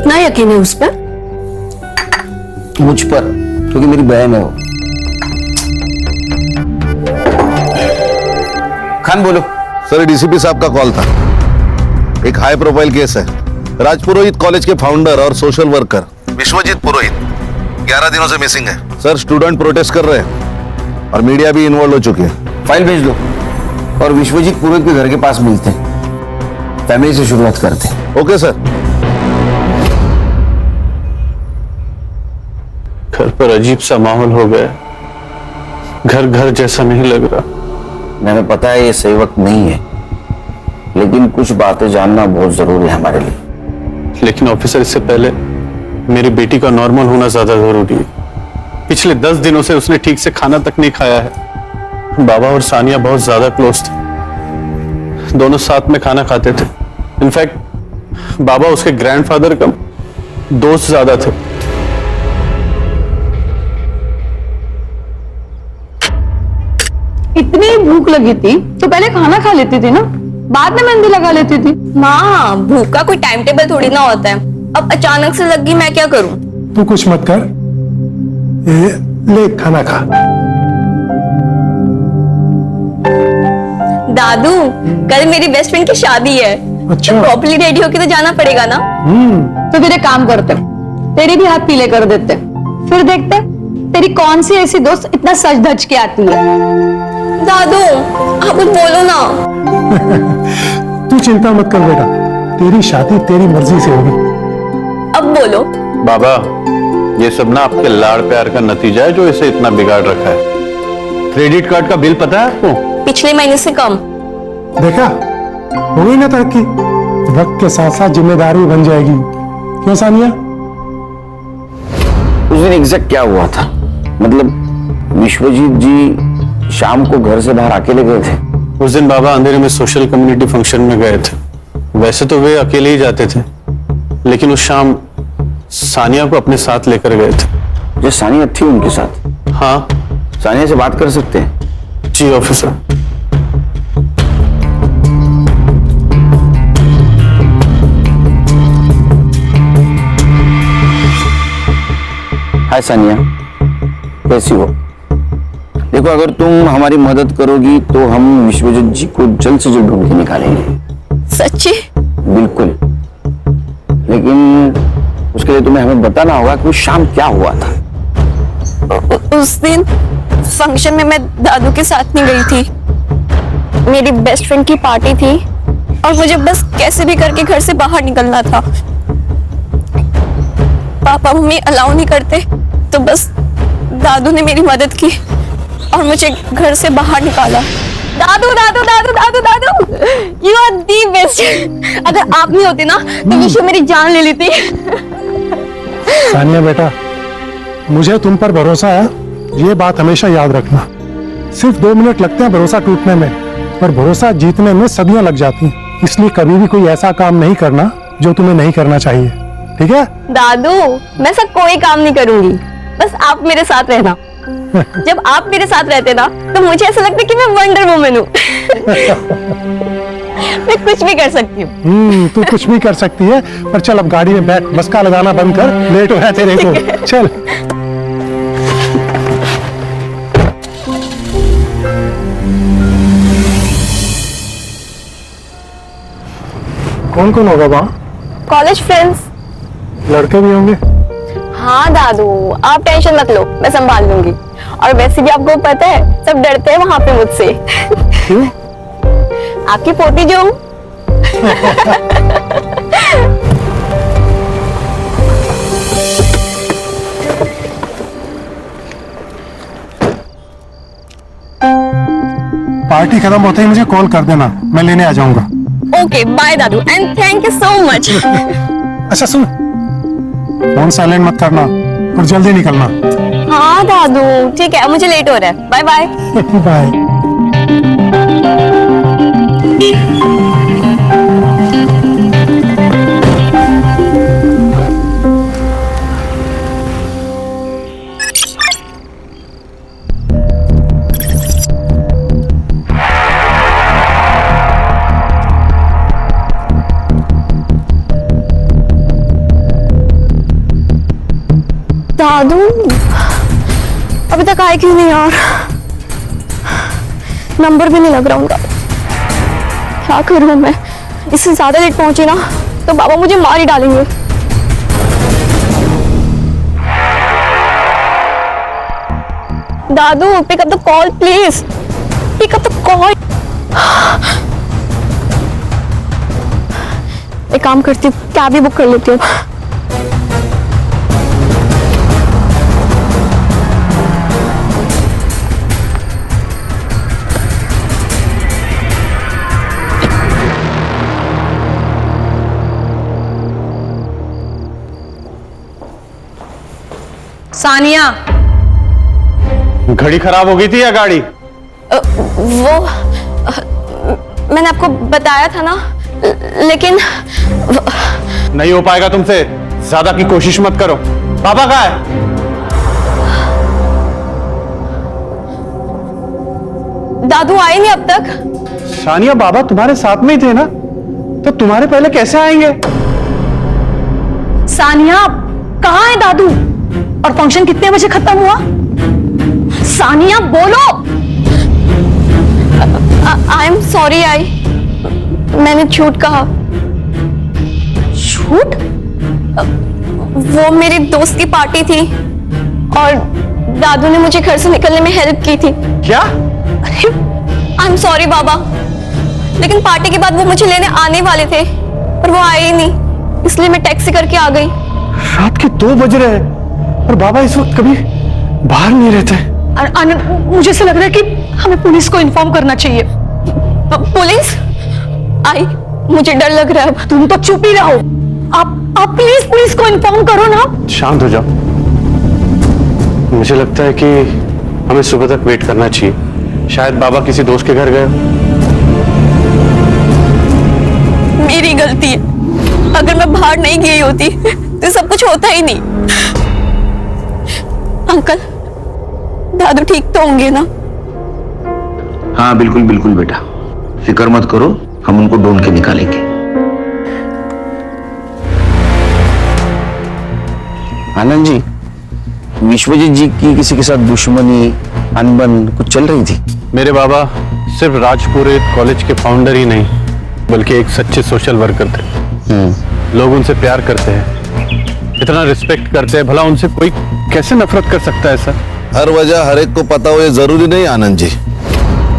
इतना यकीन है उस पर? मुझ पर, क्योंकि मेरी बहन है वो। खान बोलो। सर, डीसीपी साहब का कॉल था। एक हाई प्रोफाइल केस है। राजपुरोहित कॉलेज के फाउंडर और सोशल वर्कर विश्वजीत पुरोहित 11 दिनों से मिसिंग है। सर, स्टूडेंट प्रोटेस्ट कर रहे हैं और मीडिया भी इन्वॉल्व हो चुकी है। फाइल भेज दो और विश्वजीत पुरोहित के घर के पास मिलते हैं। फैमिली से शुरुआत करते हैं। Okay sir. घर पर अजीब सा माहौल हो गया। घर घर जैसा नहीं लग रहा। हमें पता है ये सही वक्त नहीं है, लेकिन कुछ बातें जानना बहुत जरूरी है हमारे लिए। लेकिन ऑफिसर, इससे पहले मेरी बेटी का नॉर्मल होना ज्यादा जरूरी है। पिछले 10 दिनों से उसने ठीक से खाना तक नहीं खाया है। बाबा और सानिया बहुत ज्यादा क्लोज थे। दोनों साथ में खाना खाते थे। इनफैक्ट बाबा उसके ग्रैंडफादर का दोस्त ज्यादा थे। इतनी भूख लगी थी तो पहले खाना खा लेती थी ना, बाद में मेहंदी लगा लेती थी। माँ, भूख का कोई टाइम टेबल थोड़ी ना होता है। अब अचानक से लग गई, मैं क्या करूं? तू कुछ मत कर, ले खाना खा। दादू, कल मेरी बेस्ट फ्रेंड की शादी है। अच्छा। तो प्रॉपर्ली रेडी होके तो जाना पड़ेगा ना। तो फिर एक काम करते, तेरी भी हाथ पीले कर देते, फिर देखते तेरी कौन सी ऐसी दोस्त इतना सज धज के आती है। दादू, आप कुछ बोलो ना। तू चिंता मत कर बेटा, तेरी शादी तेरी मर्जी से होगी। अब बोलो। बाबा, ये सब ना आपके लाड़ प्यार का नतीजा है जो इसे इतना बिगाड़ रखा है। क्रेडिट कार्ड का बिल पता है आपको? पिछले महीने से कम। देखा, हो गई ना तरक्की। वक्त के साथ साथ जिम्मेदारी बन जाएगी। क्यों सानिया? उस दिन एग्जैक्ट क्या हुआ था? मतलब विश्वजीत जी शाम को घर से बाहर अकेले गए थे? उस दिन बाबा अंधेरे में सोशल कम्युनिटी फंक्शन में गए थे। वैसे तो वे अकेले ही जाते थे, लेकिन उस शाम सानिया को अपने साथ लेकर गए थे। जो सानिया थी उनके साथ? हाँ। सानिया से बात कर सकते हैं? जी ऑफिसर। हाय सानिया, कैसी हो? देखो, अगर तुम हमारी मदद करोगी तो हम विश्वजीत जी को जल्द से जल्द ढूंढ के निकालेंगे। सच्ची? बिल्कुल, लेकिन उसके लिए तुम्हें हमें बताना होगा कि उस शाम क्या हुआ था। उस दिन फंक्शन में मैं दादू के साथ नहीं गई थी। मेरी बेस्ट फ्रेंड की पार्टी थी और मुझे बस कैसे भी करके घर से बाहर निकलना था। पापा मम्मी अलाउ नहीं करते, तो बस दादू ने मेरी मदद की और मुझे घर से बाहर निकाला। दादू दादू दादू दादू दादू, यू आर दी बेस्ट। अगर आप नहीं होते ना तो विश्व मेरी जान ले लेती। सानिया बेटा, मुझे तुम पर भरोसा है, ये बात हमेशा याद रखना। सिर्फ 2 मिनट लगते हैं भरोसा टूटने में, पर भरोसा जीतने में सदियां लग जाती हैं। इसलिए कभी भी कोई ऐसा काम नहीं करना जो तुम्हें नहीं करना चाहिए, ठीक है? दादू, मैं सब कोई काम नहीं करूंगी, बस आप मेरे साथ रहना। जब आप मेरे साथ रहते ना तो मुझे ऐसा लगता है कि मैं वंडर वुमन हूँ। मैं कुछ भी कर सकती हूँ। तू कुछ भी कर सकती है, पर चल अब गाड़ी में बैठ, मस्का लगाना बंद कर, लेट हो रहा है तेरे को। चल। कौन कौन होगा वहाँ? College friends. लड़के भी होंगे? हाँ दादू, आप टेंशन मत लो, मैं संभाल लूंगी। और वैसे भी आपको पता है, सब डरते हैं वहां पे मुझसे। क्यों? आपकी पोती जो हूँ। पार्टी खत्म होते ही मुझे कॉल कर देना, मैं लेने आ जाऊंगा। ओके, बाय दादू and thank you so much. अच्छा सुन, फोन साइलेंट मत करना और जल्दी निकलना। हाँ दादू, ठीक है, मुझे लेट हो रहा है। Bye bye. बाय। दादू अभी तक आए क्यों नहीं यार? नंबर भी नहीं लग रहा उनका। क्या करूं मैं? इससे ज्यादा लेट पहुंची ना तो बाबा मुझे मार ही डालेंगे। दादू pick up the call please, pick up the call. एक काम करती हूँ, कैब ही बुक कर लेती हूँ। सानिया, घड़ी खराब हो गई थी या गाड़ी? वो मैंने आपको बताया था ना, लेकिन नहीं हो पाएगा तुमसे, ज्यादा की कोशिश मत करो। पापा कहाँ है? दादू आए नहीं अब तक। सानिया, बाबा तुम्हारे साथ में ही थे ना, तो तुम्हारे पहले कैसे आएंगे? सानिया कहाँ है दादू? और फंक्शन कितने बजे खत्म हुआ? सानिया बोलो। आई एम सॉरी, मैंने झूठ कहा। झूठ? वो मेरी दोस्त की पार्टी थी और दादू ने मुझे घर से निकलने में हेल्प की थी। क्या? आई एम सॉरी बाबा, लेकिन पार्टी के बाद वो मुझे लेने आने वाले थे पर वो आए ही नहीं, इसलिए मैं टैक्सी करके आ गई। रात के 2 बज रहे हैं और बाबा इस वक्त कभी बाहर नहीं रहते। आनंद, मुझे ऐसा लग रहा है कि हमें पुलिस को इन्फॉर्म करना चाहिए। पुलिस? आई, मुझे डर लग रहा है। तुम तो चुप ही रहो। आप प्लीज पुलिस को इन्फॉर्म करो ना। शांत हो जाओ। मुझे लगता है कि हमें सुबह तक वेट करना चाहिए, शायद बाबा किसी दोस्त के घर गए। मेरी गलती है, अगर मैं बाहर नहीं गई होती तो सब कुछ होता ही नहीं। अंकल, दादू ठीक तो होंगे ना? हाँ बिल्कुल बिल्कुल बेटा, फिक्र मत करो, हम उनको ढूंढ के निकालेंगे। आनंद जी, विश्वजीत जी की किसी के साथ दुश्मनी, अनबन कुछ चल रही थी? मेरे बाबा सिर्फ राजपुरोहित कॉलेज के फाउंडर ही नहीं, बल्कि एक सच्चे सोशल वर्कर थे। लोग उनसे प्यार करते हैं, इतना रिस्पेक्ट करते हैं, भला उनसे कोई कैसे नफरत कर सकता है सर? हर वजह हर एक को पता हो ये जरूरी नहीं आनंद जी।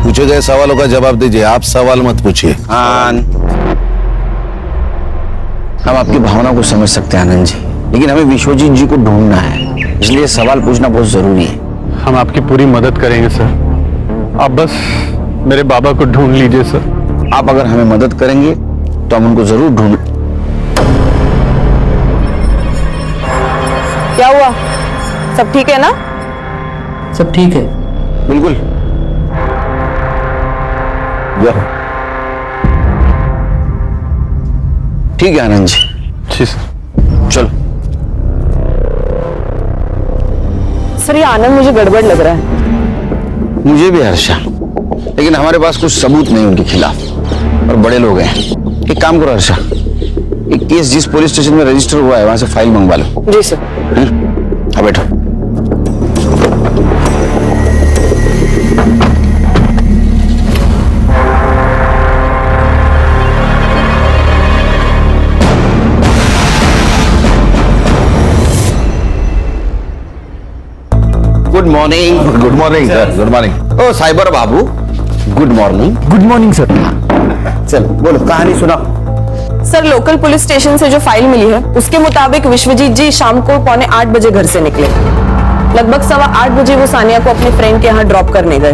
पूछे गए सवालों का जवाब दीजिए, आप सवाल मत पूछिए। हम आपकी भावना को समझ सकते हैं आनंद जी, लेकिन हमें विश्वजीत जी को ढूंढना है, इसलिए सवाल पूछना बहुत जरूरी है। हम आपकी पूरी मदद करेंगे सर, आप बस मेरे बाबा को ढूंढ लीजिए सर। आप अगर हमें मदद करेंगे तो हम उनको जरूर ढूंढ। क्या हुआ? सब ठीक है ना? सब ठीक है। बिल्कुल। जाओ। ठीक है आनंद जी। जी सर। चलो। सर ये आनंद मुझे गड़बड़ लग रहा है। मुझे भी हर्षा, लेकिन हमारे पास कुछ सबूत नहीं उनके खिलाफ और बड़े लोग हैं। एक काम करो हर्षा, एक केस जिस पुलिस स्टेशन में रजिस्टर हुआ है वहां से फाइल मंगवा लो। जी सर। हाँ बैठो। Good morning. Good morning sir. Good morning. ओ साइबर बाबू, good morning. Good morning sir. चल बोलो, कहानी सुना। सर, लोकल पुलिस स्टेशन से जो फाइल मिली है उसके मुताबिक विश्वजीत जी शाम को 7:45 बजे घर से निकले। लगभग 8:15 बजे वो सानिया को अपने फ्रेंड के यहाँ ड्रॉप करने गए।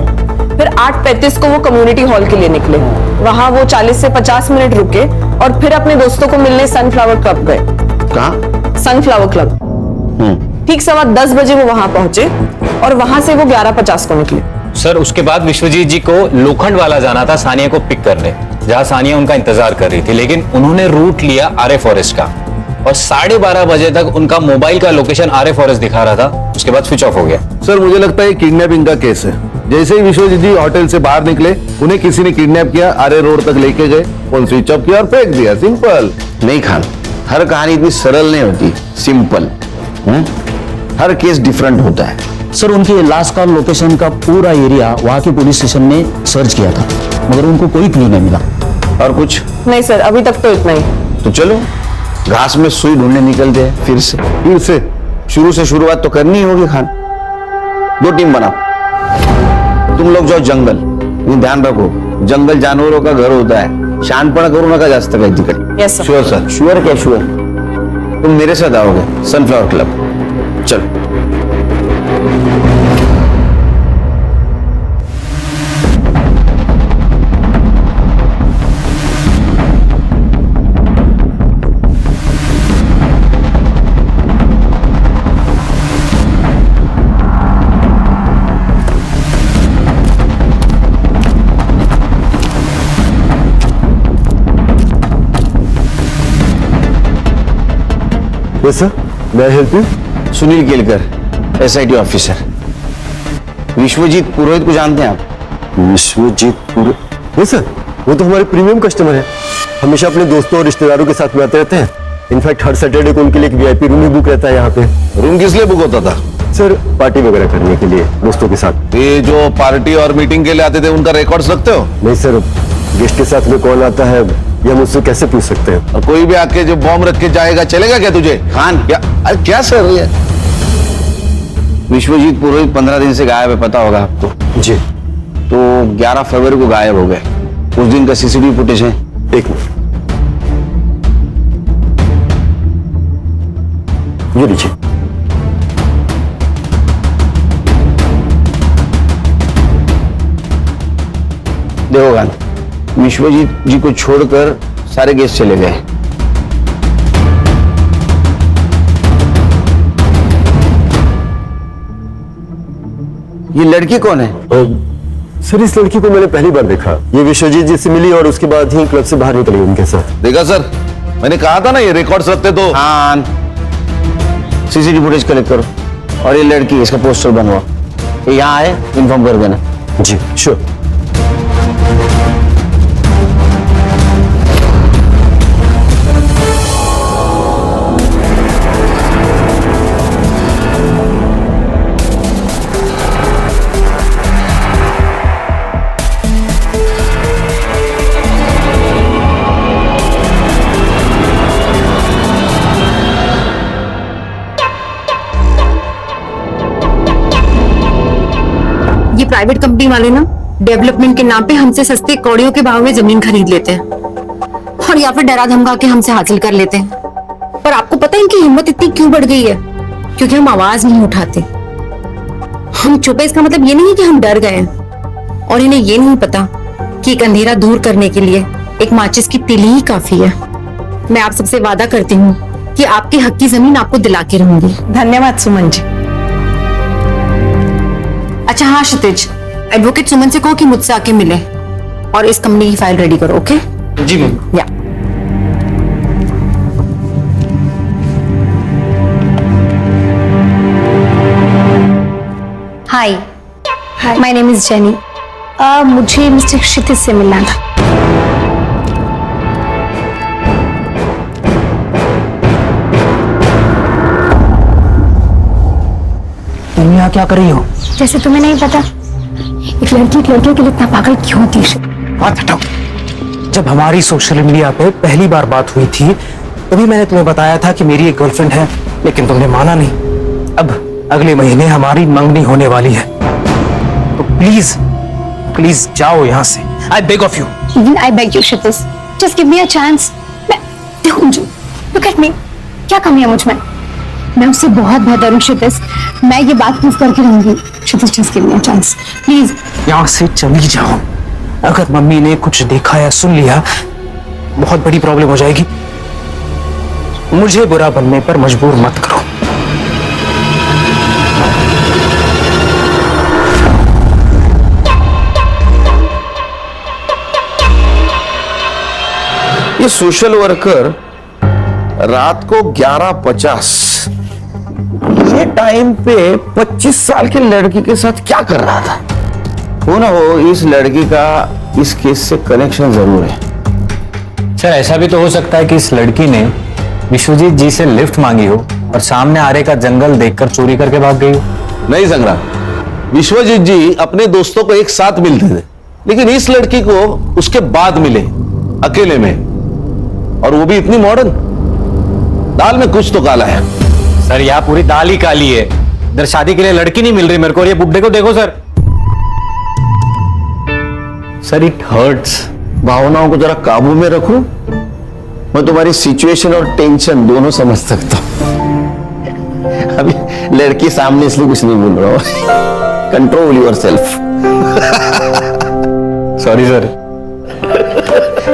फिर 8:35 को वो कम्युनिटी हॉल के लिए निकले। वहाँ वो 40 से 50 मिनट रुके और फिर अपने दोस्तों को मिलने सनफ्लावर क्लब गए। कहाँ? Sunflower club. ठीक 10:15 बजे वो वहां पहुंचे और वहां से वो 11:50 को निकले। सर, उसके बाद विश्वजीत जी को लोखंड वाला जाना था सानिया को पिक करने, जहां सानिया उनका इंतजार कर रही थी, लेकिन उन्होंने रूट लिया आर्य फॉरेस्ट का और 12:30 बजे तक उनका मोबाइल का लोकेशन आर्य फॉरेस्ट दिखा रहा था। उसके बाद स्विच ऑफ हो गया। सर मुझे लगता है किडनैपिंग का केस है। जैसे ही विश्वजीत जी होटल से बाहर निकले, उन्हें किसी ने किडनैप किया, आर्य रोड तक लेके गए, फोन स्विच ऑफ किया और फेंक दिया। सिंपल। नहीं खान, हर कहानी इतनी सरल नहीं होती, सिंपल। हर केस डिफरेंट होता है। सर उनके लास्ट कॉल लोकेशन का पूरा एरिया वहाँ के पुलिस स्टेशन ने सर्च किया था, मगर उनको कोई क्लू नहीं मिला। और कुछ? नहीं सर, अभी तक तो इतना ही। तो चलो घास में सुई ढूंढने निकलते हैं फिर से शुरू से शुरुआत तो करनी ही होगी खान। 2 टीम बनाओ, तुम लोग जाओ जंगल, ये ध्यान रखो जंगल जानवरों का घर होता है, शानपणा करू नका जास्त काही तिकडे। Yes sir. Sure sir? Sure क्या श्योर? तुम मेरे साथ आओगे सनफ्लावर क्लब, चलो। सर, मैं help you? Sunil Kelkar, SIT officer. Vishwajeet Purohit को जानते हैं आप? विश्वजीत पुरोहित? सर, वो तो हमारे प्रीमियम कस्टमर है, हमेशा अपने दोस्तों और रिश्तेदारों के साथ में आते रहते हैं। इनफैक्ट हर सैटरडे को उनके लिए एक VIP रूम ही बुक रहता है यहाँ पे। रूम किस लिए बुक होता था? सर पार्टी वगैरह करने के लिए दोस्तों के साथ। ये जो पार्टी और मीटिंग के लिए आते थे उनका रिकॉर्ड्स रखते हो? नहीं सर, गेस्ट के साथ में कौन आता है ये मुझसे कैसे पूछ सकते हैं? और कोई भी आके जो बॉम्ब रख के जाएगा चलेगा क्या तुझे? खान क्या? अरे क्या सर ये? विश्वजीत पुरोहित 15 दिन से गायब है, पता होगा आपको। जी। तो 11 फरवरी को गायब हो गए, उस दिन का CCTV फुटेज है। एक मिनट, ये लीजिए। देखो खान, विश्वजीत जी को छोड़कर सारे गेस्ट चले गए। ये लड़की कौन है? सर इस लड़की को मैंने पहली बार देखा, ये विश्वजीत जी से मिली और उसके बाद ही क्लब से बाहर निकली उनके साथ। देखा सर, मैंने कहा था ना ये रिकॉर्ड्स रखते तो। हाँ, CCTV फुटेज कलेक्ट करो और ये लड़की इसका पोस्टर बनवाओ, ये यहाँ आए इन्फॉर्म कर देना। जी श्योर। ये प्राइवेट कंपनी वाले ना डेवलपमेंट के नाम पे हमसे सस्ते कौड़ियों के भाव में जमीन खरीद लेते हैं और या फिर डरा धमका के हमसे हासिल कर लेते हैं। पर आपको पता है इनकी हिम्मत इतनी क्यों बढ़ गई है? क्योंकि हम आवाज नहीं उठाते, हम चुप है। इसका मतलब ये नहीं कि हम डर गए हैं, और इन्हें ये नहीं पता कि एक अंधेरा दूर करने के लिए एक माचिस की तीली ही काफी है। मैं आप सबसे वादा करती हूँ कि आपके हक की जमीन आपको दिला के रहूंगी। धन्यवाद सुमन जी। अच्छा हाँ क्षितिज, एडवोकेट सुमन से कहो कि मुझसे आके मिले और इस कंपनी की फाइल रेडी करो। ओके जी मैम। या हाय, माय नेम इज जेनी। मुझे मिस्टर क्षितिज से मिलना था। तुम यहाँ क्या कर रही हो? जैसे तुम्हें नहीं पता, एक लड़की एक लड़के के लिए इतना पागल क्यों होती है? बात हटाओ। जब हमारी सोशल मीडिया पे पहली बार बात हुई थी तभी मैंने तुम्हें बताया था कि मेरी एक गर्लफ्रेंड है, लेकिन तुमने माना नहीं। अब अगले महीने हमारी मंगनी होने वाली है, तो प्लीज प्लीज जाओ यहाँ से। I beg of you. Even I beg you, Kshitij, just give me a chance. मैं देखो मुझे, look at me, क्या कमी है मुझ में? मैं उससे बहुत बेहतर हूँ क्षितिज, मैं ये बात प्रूव करके रहूंगी। क्षितिज just give me a chance, please. यहाँ से चली जाओ। अगर मम्मी ने कुछ देखा या सुन लिया बहुत बड़ी प्रॉब्लम हो जाएगी। मुझे बुरा बनने पर मजबूर मत करो। ये सोशल वर्कर रात को 11:50 ये टाइम पे 25 साल की लड़की के साथ क्या कर रहा था? हो ना हो, इस लड़की का इस केस से कनेक्शन जरूर है। सर ऐसा भी तो हो सकता है कि इस लड़की ने विश्वजीत जी से लिफ्ट मांगी हो और सामने आरे का जंगल देखकर चोरी करके भाग गई हो। नहीं संग्राम, विश्वजीत जी अपने दोस्तों को एक साथ मिलते थे, लेकिन इस लड़की को उसके बाद मिले, अकेले में, और वो भी इतनी मॉडर्न। दाल में कुछ तो काला है। सर यहाँ पूरी दाल ही काली है। इधर शादी के लिए लड़की नहीं मिल रही मेरे को, और ये बुड्ढे को देखो सर। Sir it hurts. भावनाओं को जरा काबू में रखो। मैं तुम्हारी सिचुएशन और टेंशन दोनों समझ सकता हूं। अभी लड़की सामने इसलिए कुछ नहीं बोल रहा हूं। Control yourself. Sorry sir.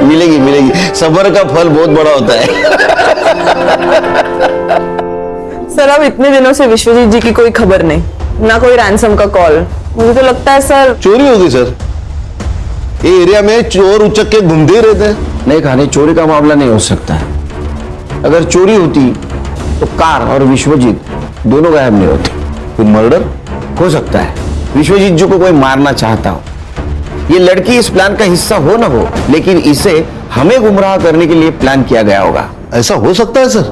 मिलेगी मिलेगी, सब्र का फल बहुत बड़ा होता है। सर अब इतने दिनों से विश्वजीत जी की कोई खबर नहीं, ना कोई रैंसम का कॉल। मुझे तो लगता है सर चोरी होगी सर। ये एरिया में चोर उचक के घूमते ही रहते हैं। नहीं खाने, चोरी का मामला नहीं हो सकता है। अगर चोरी होती तो कार और विश्वजीत दोनों गायब नहीं होते। फिर मर्डर हो सकता है विश्वजीत जी को कोई मारना चाहता हो। ये लड़की इस प्लान का हिस्सा हो ना हो, लेकिन इसे हमें गुमराह करने के लिए प्लान किया गया होगा। ऐसा हो सकता है सर?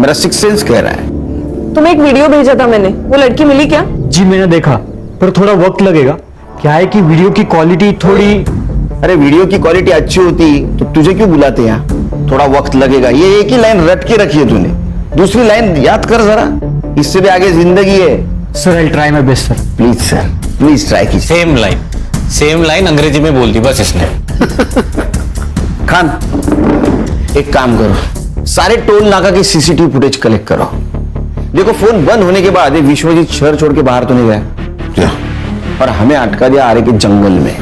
मेरा सिक्स सेंस कह रहा है। तुम्हें एक वीडियो भेजा था मैंने, वो लड़की मिली क्या? जी मैंने देखा, पर थोड़ा वक्त लगेगा। क्या है कि वीडियो की क्वालिटी थोड़ी। अरे वीडियो की क्वालिटी अच्छी होती तो तुझे क्यों बुलाते यहाँ? थोड़ा वक्त लगेगा। ये एक ही लाइन रट के रखी है तूने, दूसरी लाइन याद कर जरा। इससे भी आगे जिंदगी है। Sir I try my best sir. Please sir, please try कीजिए। सेम लाइन अंग्रेजी में बोल दी बस इसने। खान एक काम करो, सारे टोल नाका की सीसीटीवी फुटेज कलेक्ट करो। देखो फोन बंद होने के बाद विश्वजीत शहर छोड़ के बाहर तो नहीं गया, और हमें अटका दिया आरे के जंगल में।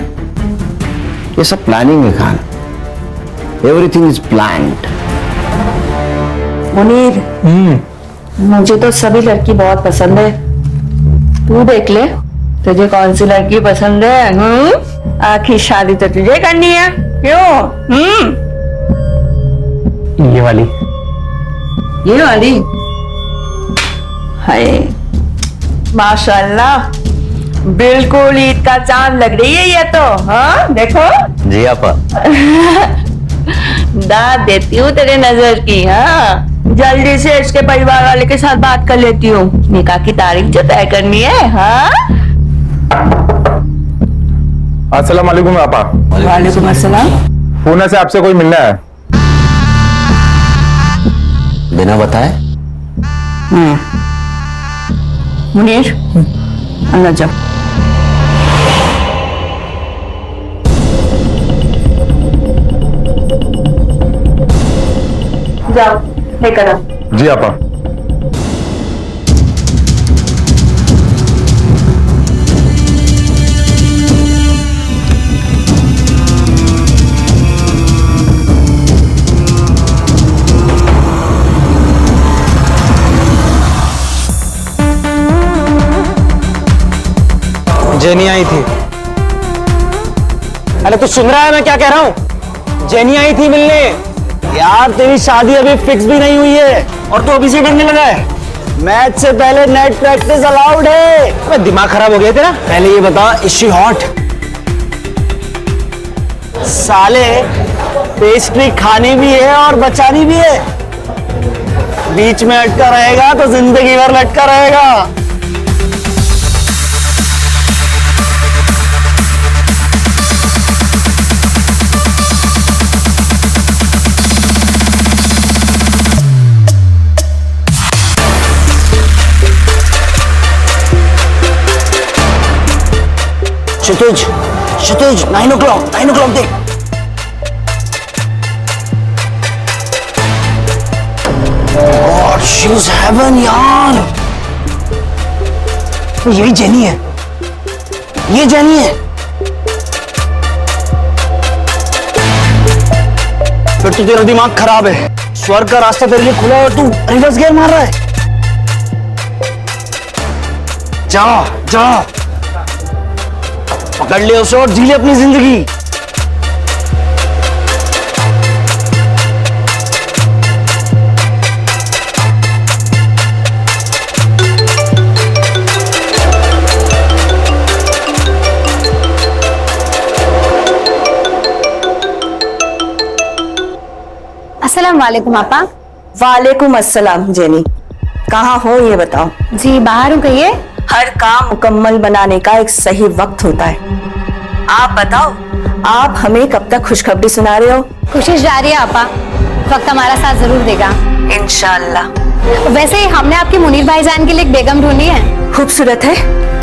ये सब प्लानिंग है Khan. Everything is planned. Munir, मुझे तो सभी लड़की बहुत पसंद है। तू देख ले तुझे कौन सी लड़की पसंद है। आखिर शादी तो तुझे करनी है, क्यों? ये वाली। ये वाली? हाय माशाल्लाह, बिल्कुल ईद का चांद लग रही है ये तो। हाँ देखो। जी आपा। दाद देती हूँ तेरे नजर की। हाँ जल्दी से इसके परिवार वाले के साथ बात कर लेती हूँ, निकाह की तारीख जो तय करनी है। हाँ अस्सलाम वालेकुम आपा। वालेकुम अस्सलाम। पुणे से आपसे कोई मिलना है। बिना बताए? मुनीर अंदर जाओ। जाओ लेकर आओ। जी आपा। जेनी आई थी। अरे तू सुन रहा है मैं क्या कह रहा हूँ? जेनी आई थी मिलने। यार तेरी शादी अभी फिक्स भी नहीं हुई है और तू अभी से डरने लगा है। मैच से पहले नेट प्रैक्टिस अलाउड है। अबे दिमाग खराब हो गया तेरा? पहले ये बता, इज शी हॉट? साले पेस्ट्री खानी भी है और बचानी भी है। बीच में अटका रहेगा तो जिंदगी भर लटका रहेगा। क्षितिज 9 o'clock देख। God, she's heaven यार। तो यही जेनी है, ये जेनी है। फिर तो तेरा दिमाग खराब है। स्वर्ग का रास्ता तेरे लिए खुला है और तू रिवर्स गियर मार रहा है। जा जा पकड़ ले उसे और जी ले अपनी जिंदगी। अस्सलाम वालेकुम आपा। वालेकुम अस्सलाम जेनी। कहाँ हो ये बताओ। जी बाहर हूँ, कहिए। हर काम मुकम्मल बनाने का एक सही वक्त होता है। आप बताओ, आप हमें कब तक खुशखबरी सुना रहे हो? कोशिश जारी है आपा, वक्त हमारा साथ जरूर देगा इंशाल्लाह। वैसे हमने आपके मुनीर भाईजान के लिए एक बेगम ढूंढी है। खूबसूरत है?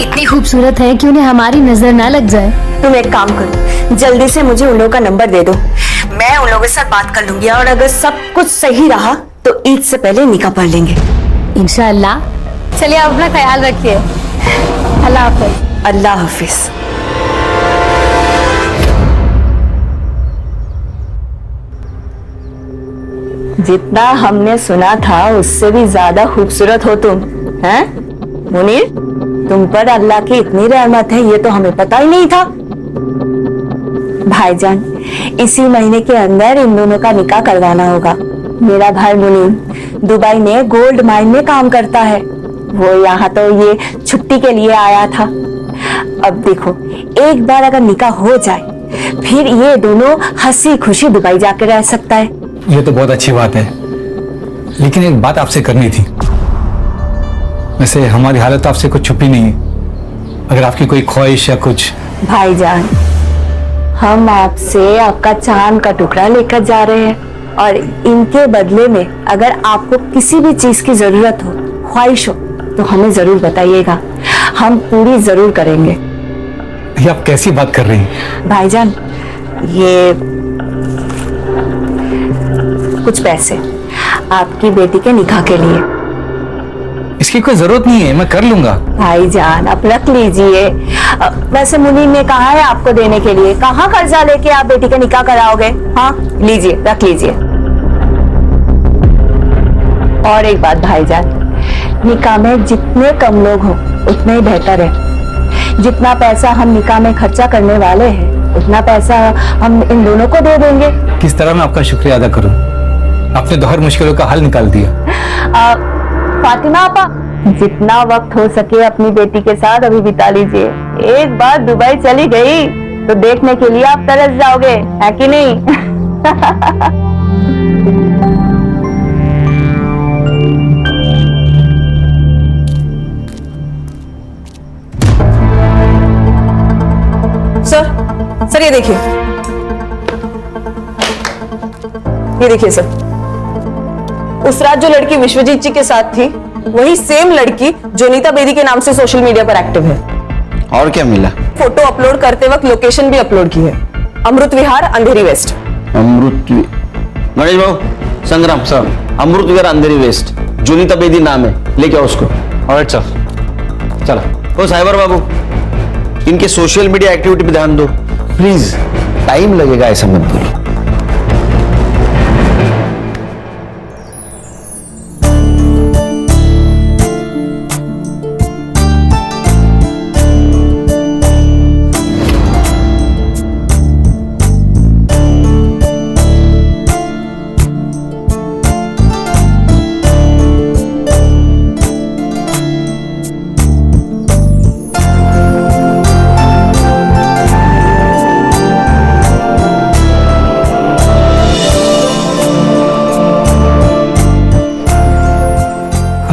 इतनी खूबसूरत है कि उन्हें हमारी नजर ना लग जाए। तुम एक काम करो, जल्दी से मुझे उन लोगों का नंबर दे दो, मैं उन लोगों के साथ बात कर लूंगी और अगर सब कुछ सही रहा तो ईद से पहले निकाह पढ़ लेंगे इंशाअल्लाह। चलिए आप अपना ख्याल रखिए। अल्लाह हाफिज। अल्लाह हाफिज। जितना हमने सुना था उससे भी ज्यादा खूबसूरत हो तुम, हैं? मुनीर, तुम पर अल्लाह की इतनी रहमत है ये तो हमें पता ही नहीं था। भाईजान, इसी महीने के अंदर इन दोनों का निकाह करवाना होगा। मेरा भाई मुनीर दुबई में गोल्ड माइन में काम करता है, वो यहाँ तो ये छुट्टी के लिए आया था। अब देखो, एक बार अगर निकाह हो जाए फिर ये दोनों हंसी खुशी दुबई जाकर रह सकता है। ये तो बहुत अच्छी बात है, लेकिन एक बात आपसे करनी थी। वैसे हमारी हालत तो आपसे कुछ छुपी नहीं है, अगर आपकी कोई ख्वाहिश या कुछ। भाईजान, हम आपसे आपका चांद का टुकड़ा लेकर जा रहे हैं और इनके बदले में अगर आपको किसी भी चीज की जरूरत हो, ख्वाहिश हो, तो हमें जरूर बताइएगा, हम पूरी जरूर करेंगे। ये आप कैसी बात कर रही हैं? भाईजान, ये कुछ पैसे आपकी बेटी के निकाह के लिए। इसकी कोई जरूरत नहीं है, मैं कर लूंगा। भाईजान, आप रख लीजिए। वैसे मुनीर ने कहा है आपको देने के लिए, कहाँ कर्जा लेके आप बेटी का निकाह कराओगे? हाँ, लीजिए, रख लीजिए। और एक बात भाईजान, निकाह में जितने कम लोग हो उतने ही बेहतर है। जितना पैसा हम निकाह में खर्चा करने वाले हैं उतना पैसा हम इन दोनों को दे देंगे। किस तरह मैं आपका शुक्रिया अदा करूं? आपने तो हर मुश्किलों का हल निकाल दिया। फातिमा आपा, जितना वक्त हो सके अपनी बेटी के साथ अभी बिता लीजिए। एक बार दुबई चली गई तो देखने के लिए आप तरस जाओगे, है कि नहीं? सर ये देखिए, सर, उस रात जो लड़की विश्वजीत जी के साथ थी वही सेम लड़की जोनीता बेदी के नाम से सोशल मीडिया पर एक्टिव है। और क्या मिला? फोटो अपलोड करते वक्त लोकेशन भी अपलोड की है, अमृत विहार, अंधेरी वेस्ट। गणेश बाबू, संग्राम सर, अमृत विहार अंधेरी वेस्ट, जोनीता बेदी नाम है, लेके आओ उसको। Alright sir. चलो। ओ साइबर बाबू, इनके सोशल मीडिया एक्टिविटी पे ध्यान दो प्लीज, टाइम लगेगा ऐसा मत बोलो।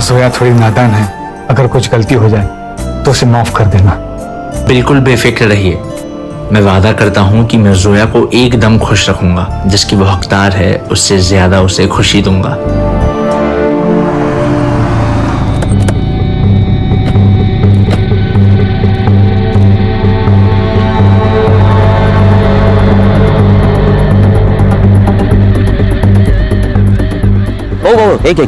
जोया थोड़ी नादान है, अगर कुछ गलती हो जाए तो उसे माफ कर देना। बिल्कुल बेफिक्र रहिए, मैं वादा करता हूँ कि मैं जोया को एकदम खुश रखूंगा, जिसकी वो हकदार है उससे ज्यादा उसे खुशी दूंगा। ओ एक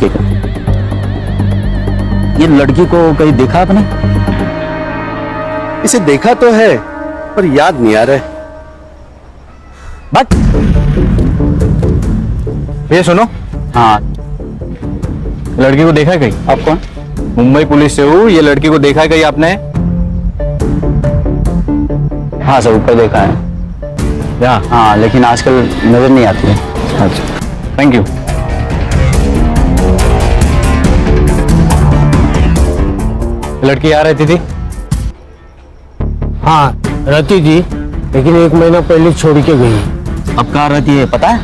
ये लड़की को कहीं देखा आपने? इसे देखा तो है पर याद नहीं आ रहा है। बट ये सुनो, हाँ, लड़की को देखा है कहीं? आप कौन? मुंबई पुलिस से हूँ। ये लड़की को देखा है कहीं आपने? हाँ सर, ऊपर देखा है। या हाँ, लेकिन आजकल नजर नहीं आती है। अच्छा, थैंक यू। लड़की यहाँ रहती थी? हाँ रहती थी, लेकिन 1 महीना पहले छोड़ के गई। अब कहाँ रहती है पता है?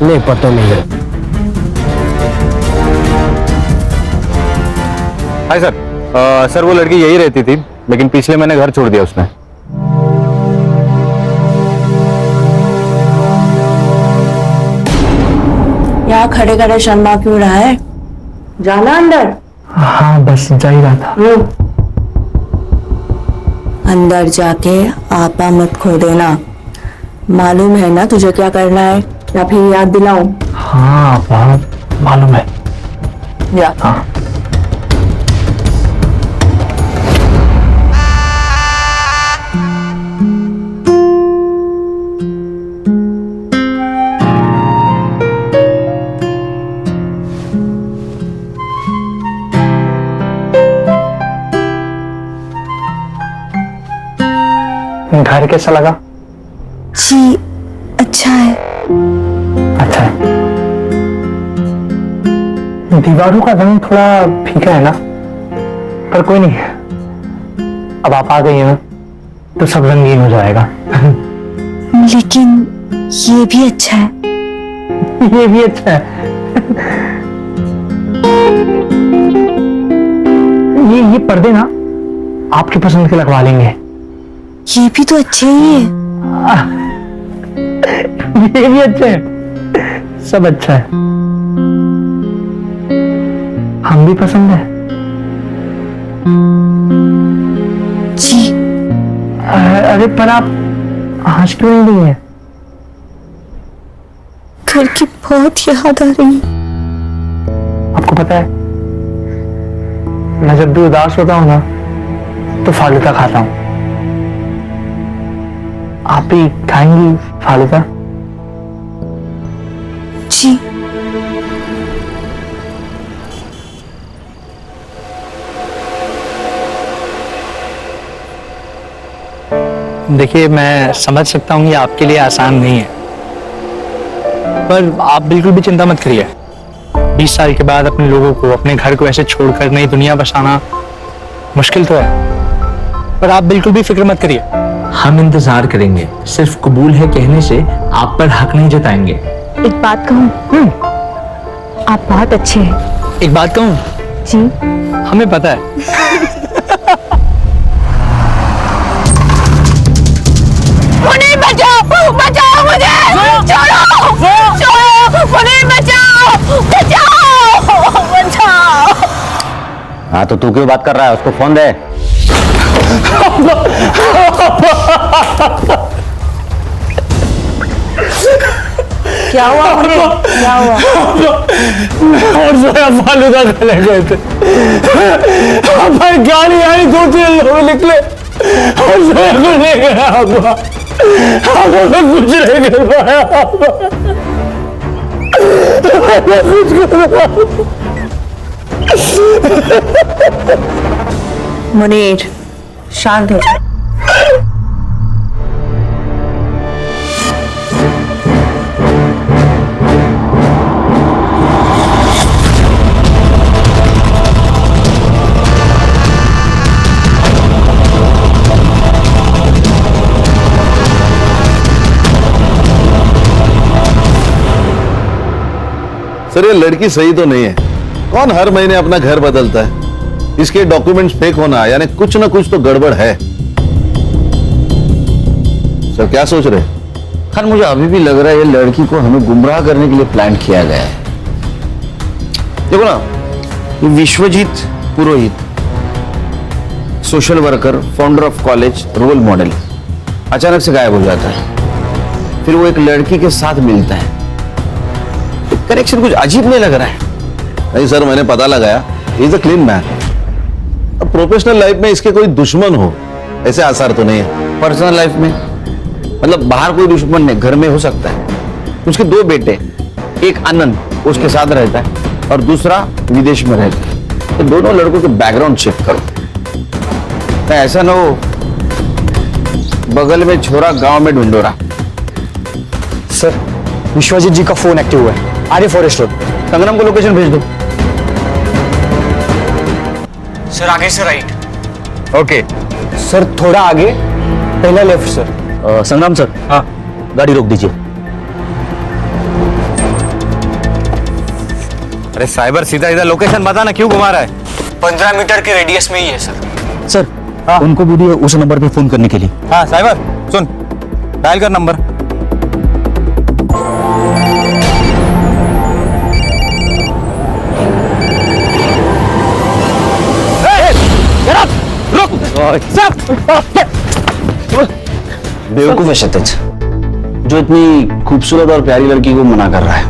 नहीं, पता नहीं है। Hi sir. सर वो लड़की यही रहती थी, लेकिन पिछले महीने घर छोड़ दिया उसने। यहाँ खड़े खड़े शर्मा क्यों रहा है? जाना अंदर। हाँ बस जा ही रहा था। अंदर जाके आपा मत खो देना। मालूम है ना तुझे क्या करना है, या फिर याद दिलाऊं? हाँ बहुत मालूम है। या हाँ घर कैसा लगा? जी अच्छा है। अच्छा है। दीवारों का रंग थोड़ा फीका है ना, पर कोई नहीं, अब आप आ गई हैं ना तो सब रंगीन हो जाएगा। लेकिन ये भी अच्छा है। ये भी अच्छा है। ये पर्दे ना आपकी पसंद के लगवा लेंगे। ये भी तो अच्छे ही है। ये भी अच्छे हैं, सब अच्छा है। हम भी पसंद है जी। अरे पर आप हंस क्यों नहीं रही हैं? घर की बहुत याद आ रही है। आपको पता है, मैं जब भी उदास होता हूं ना तो फालूदा खाता हूं। आप भी खाएंगी फालूदा? जी। देखिए मैं समझ सकता हूँ ये आपके लिए आसान नहीं है, पर आप बिल्कुल भी चिंता मत करिए। 20 साल के बाद अपने लोगों को, अपने घर को ऐसे छोड़कर नई दुनिया बसाना मुश्किल तो है, पर आप बिल्कुल भी फिक्र मत करिए। हम इंतजार करेंगे, सिर्फ कबूल है कहने से आप पर हक नहीं जताएंगे। एक बात कहूँ, आप बहुत अच्छे हैं। एक बात कहूँ? जी। हमें पता है। मुनीर बचाओ, बचाओ मुझे, छोड़ो, छोड़ो, मुनीर बचाओ, बचाओ, बचाओ। हाँ तो तू क्यों बात कर रहा है? उसको फोन दे। क्या हुआ मुनीर? क्या हुआ? और जोया फालूदा खाने गए थे, पर गाड़ी आई, 2-3 लोग निकले और जोया को ले गया। हमें कुछ नहीं कर पाया। मुनीर शांत हो जा। सर ये लड़की सही तो नहीं है। कौन हर महीने अपना घर बदलता है? इसके डॉक्यूमेंट्स फेक होना यानी कुछ ना कुछ तो गड़बड़ है। सर क्या सोच रहे? खैर मुझे अभी भी लग रहा है ये लड़की को हमें गुमराह करने के लिए प्लान किया गया है। देखो ना, ये Vishwajeet Purohit, social worker, founder of college, role model, अचानक से गायब हो जाता है। फिर वो एक लड़की के साथ मिलता है। कनेक्शन कुछ अजीब नहीं लग रहा है? नहीं सर, मैंने पता लगाया, इज अ क्लीन मैन। अब प्रोफेशनल लाइफ में इसके कोई दुश्मन हो ऐसे आसार तो नहीं है। पर्सनल लाइफ में मतलब बाहर कोई दुश्मन नहीं, घर में हो सकता है। उसके 2 बेटे, एक आनंद उसके साथ रहता है और दूसरा विदेश में रहता है। तो दोनों लड़कों के बैकग्राउंड चेक करो, तो ऐसा ना हो बगल में छोरा गांव में ढूंढोरा। सर विश्वजीत जी का फोन एक्टिव हुआ है, आर्य फॉरेस्ट रोड। संग्राम को लोकेशन भेज दो। सर आगे से राइट। ओके सर थोड़ा आगे, पहला लेफ्ट सर। संग्राम सर, हाँ गाड़ी रोक दीजिए। अरे साइबर, सीधा इधर लोकेशन बता ना, क्यों घुमा रहा है? 15 मीटर के रेडियस में ही है सर। सर उनको भी दिए उस नंबर पे फोन करने के लिए। हाँ साइबर सुन, डायल कर नंबर। बेवकूफ है क्षितिज, जो इतनी खूबसूरत और प्यारी लड़की को मना कर रहा है।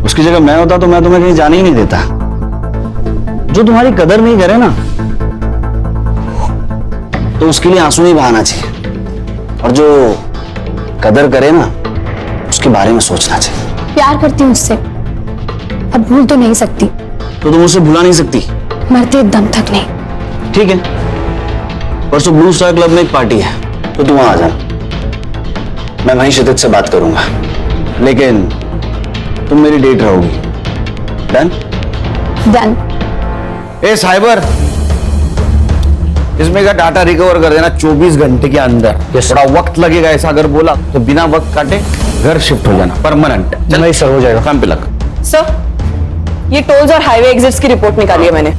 उसकी जगह मैं होता तो मैं तुम्हें कहीं जाने ही नहीं देता। जो तुम्हारी कदर नहीं करे ना, तो उसके लिए आंसू ही बहाना चाहिए, और जो कदर करे ना, उसके बारे में सोचना चाहिए। प्यार करती हूँ उससे, अब भूल तो नहीं सकती। तो तुम उसे भुला नहीं सकती? मरते दम तक नहीं। ठीक है, परसों ब्लू स्टार क्लब में एक पार्टी है, तो तुम वहां आ जाना। मैं वहीं क्षितिज से बात करूंगा, लेकिन तुम मेरी डेट रहोगी। डन? डन। ए साइबर, इसमें का डाटा रिकवर कर देना 24 घंटे के अंदर। थोड़ा वक्त लगेगा, ऐसा अगर बोला तो बिना वक्त काटे घर शिफ्ट हो जाना परमानेंट। नहीं सर, हो जाएगा। काम पे लग। सर, ये टोल्स और हाईवे एग्जिट्स की रिपोर्ट निकाली है मैंने।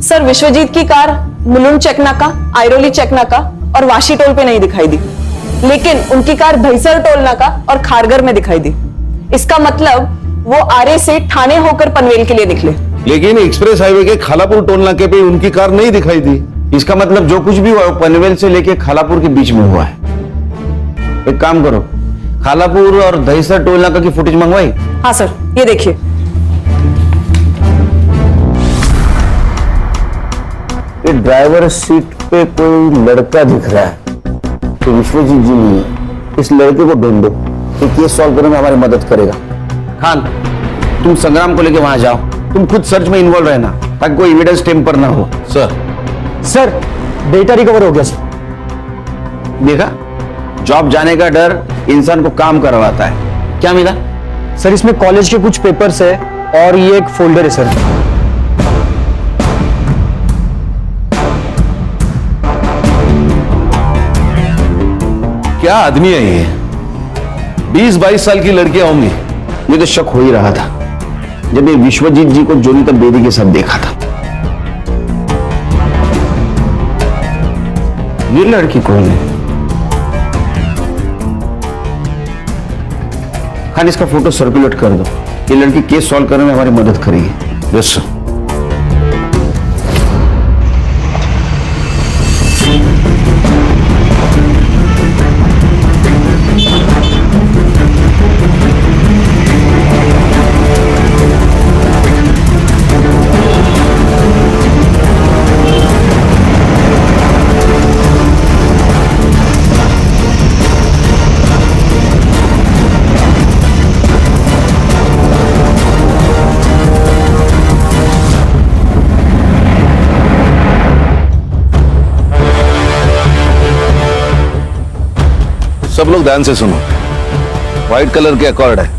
सर, विश्वजीत की कार मुलुंड चेक नाका, आयरोली चेक नाका और वाशी टोल पे नहीं दिखाई दी, लेकिन उनकी कार दहीसर टोल नाका और खारगर में दिखाई दी। इसका मतलब वो आरे से ठाणे होकर पनवेल के लिए निकले। लेकिन एक्सप्रेस हाईवे के खालापुर टोल नाके पे उनकी कार नहीं दिखाई दी। इसका मतलब जो कुछ भी हुआ पनवेल से लेके खालापुर के बीच में हुआ है। एक काम करो, खालापुर और दहीसर टोल नाका की फुटेज मंगवाई? हाँ सर, ये देखिए। ये ड्राइवर सीट पे कोई लड़का दिख रहा है, तो विश्वजीत जी नहीं है। इस लड़के को ढूंढो, ये केस सॉल्व करने में हमारी मदद करेगा। खान, तुम संग्राम को लेके वहां जाओ, तुम खुद सर्च में इन्वॉल्व रहना, ताकि कोई एविडेंस टेम्पर ना हो। सर डेटा रिकवर हो गया सर। देखा, जॉब जाने का डर इंसान को काम करवाता है। क्या मिला? सर इसमें कॉलेज के कुछ पेपर्स है और ये एक फोल्डर है सर। क्या आदमी है ये? 20-22 साल की लड़कियां होंगी। मुझे तो शक हो ही रहा था जब ये विश्वजीत जी को जोनीता बेदी के साथ देखा था। ये लड़की कौन है? खाली इसका फोटो सर्कुलेट कर दो, ये लड़की केस सॉल्व करने में हमारी मदद करेगी। Yes sir. सब लोग ध्यान से सुनो। व्हाइट कलर के अकॉर्ड है,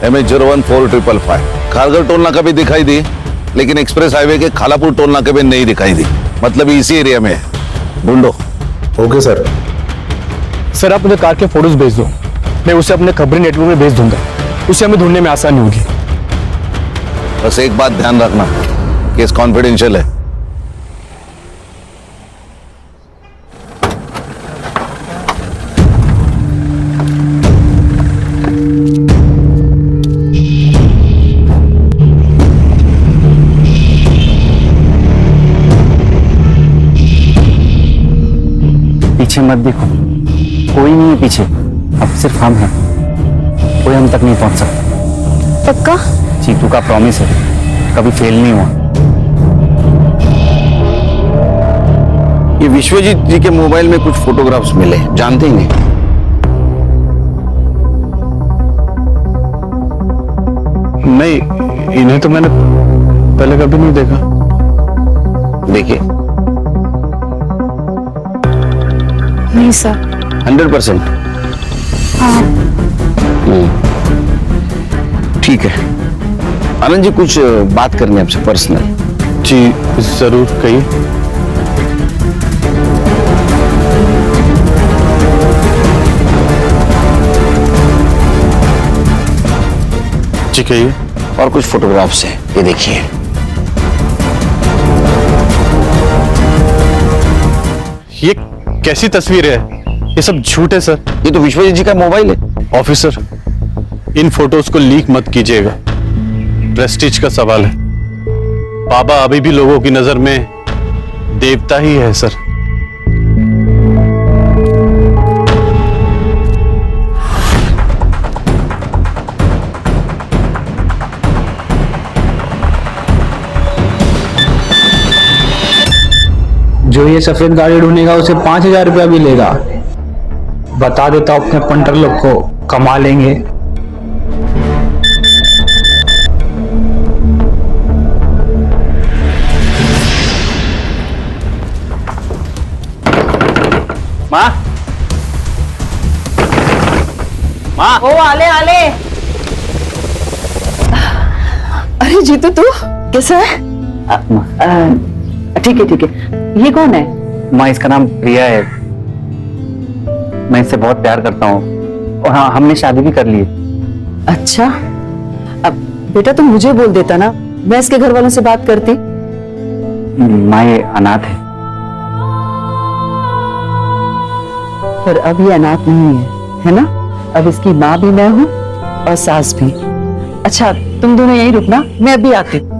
MH014555। खारगर टोल नाका भी दिखाई दी, लेकिन एक्सप्रेस हाईवे के खालापुर टोल नाके पे नहीं दिखाई दी। मतलब इसी एरिया में है। ढूंढो। Okay sir. सर आप मुझे कार के फोटोज भेज दो, मैं उसे अपने खबरी नेटवर्क में भेज दूंगा, उसे हमें ढूंढने में आसानी होगी। बस एक बात ध्यान रखना, केस कॉन्फिडेंशियल है। पीछे मत देखो, कोई नहीं है पीछे, अब सिर्फ हम हैं। कोई हम तक नहीं पहुंच सकता। पक्का? चीतू का प्रॉमिस है, कभी फेल नहीं हुआ। ये विश्वजीत जी के मोबाइल में कुछ फोटोग्राफ्स मिले, जानते ही नहीं। नहीं, इन्हें तो मैंने पहले कभी नहीं देखा। देखिए, नहीं सर। 100%? ठीक है। आनंद जी, कुछ बात करनी है आपसे पर्सनल। जी जरूर, कहिए। जी कहिए। और कुछ फोटोग्राफ्स हैं, ये देखिए। ये कैसी तस्वीर है? ये सब झूठ है सर। ये तो विश्वजीत जी का मोबाइल है। ऑफिसर, इन फोटोज को लीक मत कीजिएगा, प्रेस्टीज का सवाल है। बाबा अभी भी लोगों की नजर में देवता ही है सर। जो ये सफेद गाड़ी ढूंढेगा उसे 5,000 रुपया भी लेगा। बता देता हूं अपने पंटर लोग को, कमा लेंगे। माँ, माँ, ओ आले आले। अरे जीतू, तू कैसा है? ठीक है ठीक है। ये कौन है? माँ, इसका नाम प्रिया है। मैं इससे बहुत प्यार करता हूँ और हाँ, हमने शादी भी कर ली है। अच्छा, अब बेटा तुम मुझे बोल देता ना, मैं इसके घर वालों से बात करती। माँ, ये अनाथ है। पर अब ये अनाथ नहीं है ना? अब इसकी माँ भी मैं हूँ और सास भी। अच्छा, तुम दोनों यहीं रुकना, मैं अभी आती हूँ।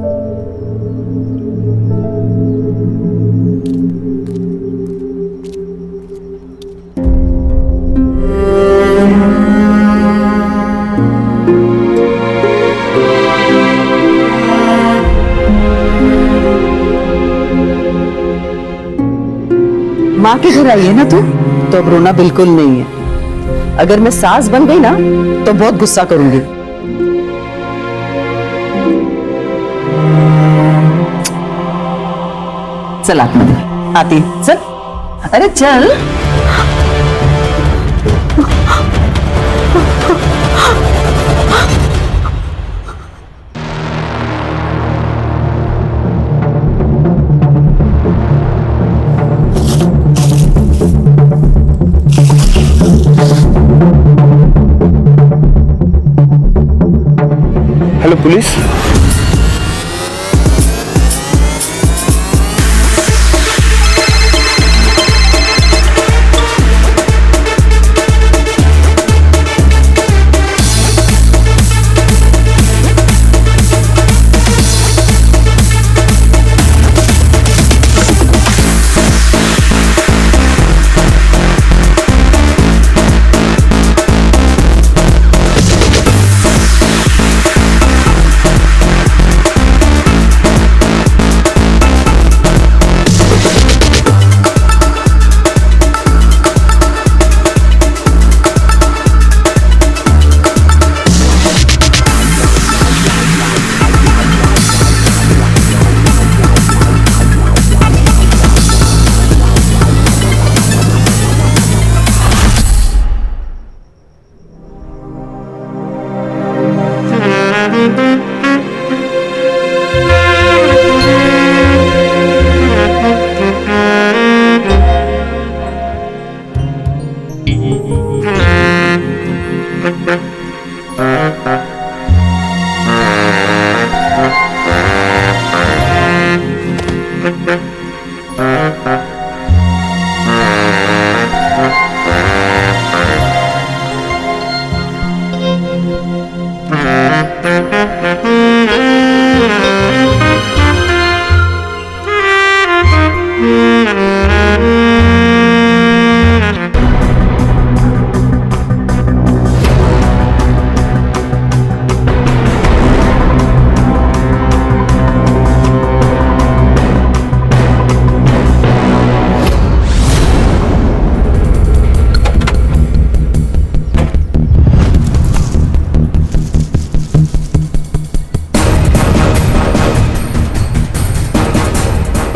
माँ के घर आई है ना तू, तो अब रोना बिल्कुल नहीं है। अगर मैं सास बन गई ना तो बहुत गुस्सा करूंगी। चल आती, चल। अरे चल। Hello police.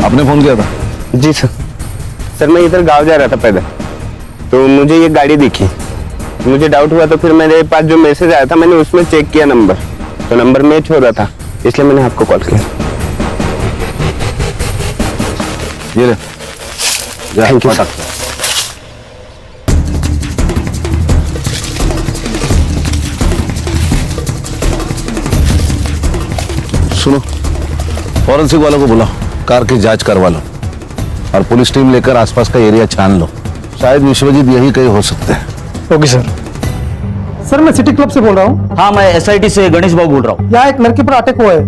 आपने फोन किया था? जी सर। सर मैं इधर गांव जा रहा था पैदल, तो मुझे ये गाड़ी दिखी, मुझे डाउट हुआ, तो फिर मेरे पास जो मैसेज आया था मैंने उसमें चेक किया नंबर, तो नंबर मैच हो रहा था, इसलिए मैंने आपको कॉल किया। ये ले, थैंक यू। सुनो, फॉरेंसिक वालों को बुलाओ, कार की जांच करवा लो और पुलिस टीम लेकर आसपास का एरिया छान लो। शायद विश्वजीत यही कहीं हो सकते हैं। Okay sir. सर मैं सिटी क्लब से बोल रहा हूँ। हाँ, मैं एसआईटी से गणेश बाबू बोल रहा हूँ। यहाँ एक लड़की पर अटैक हुआ है,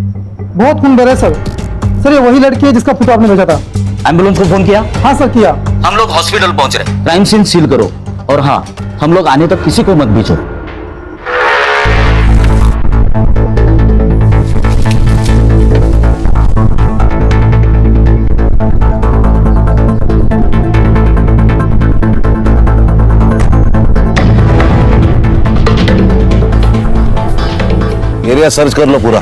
बहुत खून बह रहा है सर। सर ये वही लड़की है जिसका फोटो आपने भेजा था। एम्बुलेंस को फोन किया? हाँ सर किया। हम लोग हॉस्पिटल पहुंच रहे हैं। क्राइम सीन सील करो और हाँ, हम लोग आने तक किसी को मत भेजो। एरिया सर्च कर लो पूरा।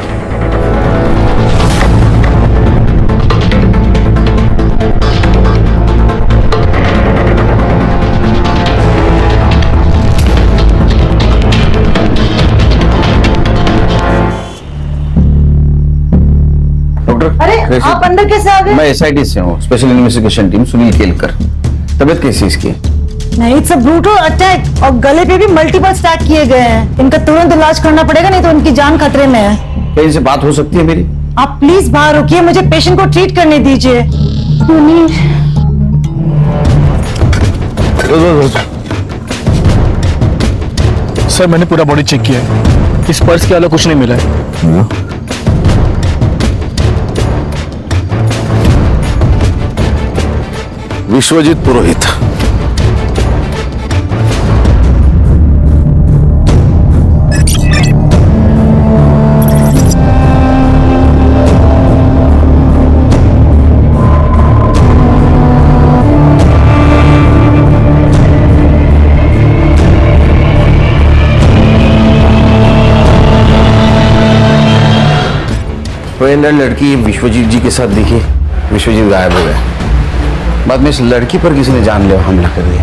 डॉक्टर, आप अंदर कैसे आ गए? मैं एसआईटी से हूँ, special investigation team, Sunil Kelkar. तबीयत कैसी है इसकी? नहीं, इट्स अ ब्रूटल अटैक और गले पे भी मल्टीपल स्टैक किए गए हैं। इनका तुरंत इलाज करना पड़ेगा, नहीं तो इनकी जान खतरे में है। क्या इनसे बात हो सकती है मेरी? आप प्लीज बाहर रुकिए, मुझे पेशेंट को ट्रीट करने दीजिए। सर मैंने पूरा बॉडी चेक किया है, इस पर्स के अलावा कुछ नहीं मिला है। विश्वजीत पुरोहित। तो अंदर लड़की विश्वजीत जी के साथ दिखी, विश्वजीत गायब हो गए। बाद में इस लड़की पर किसी ने जानलेवा हमला कर दिया।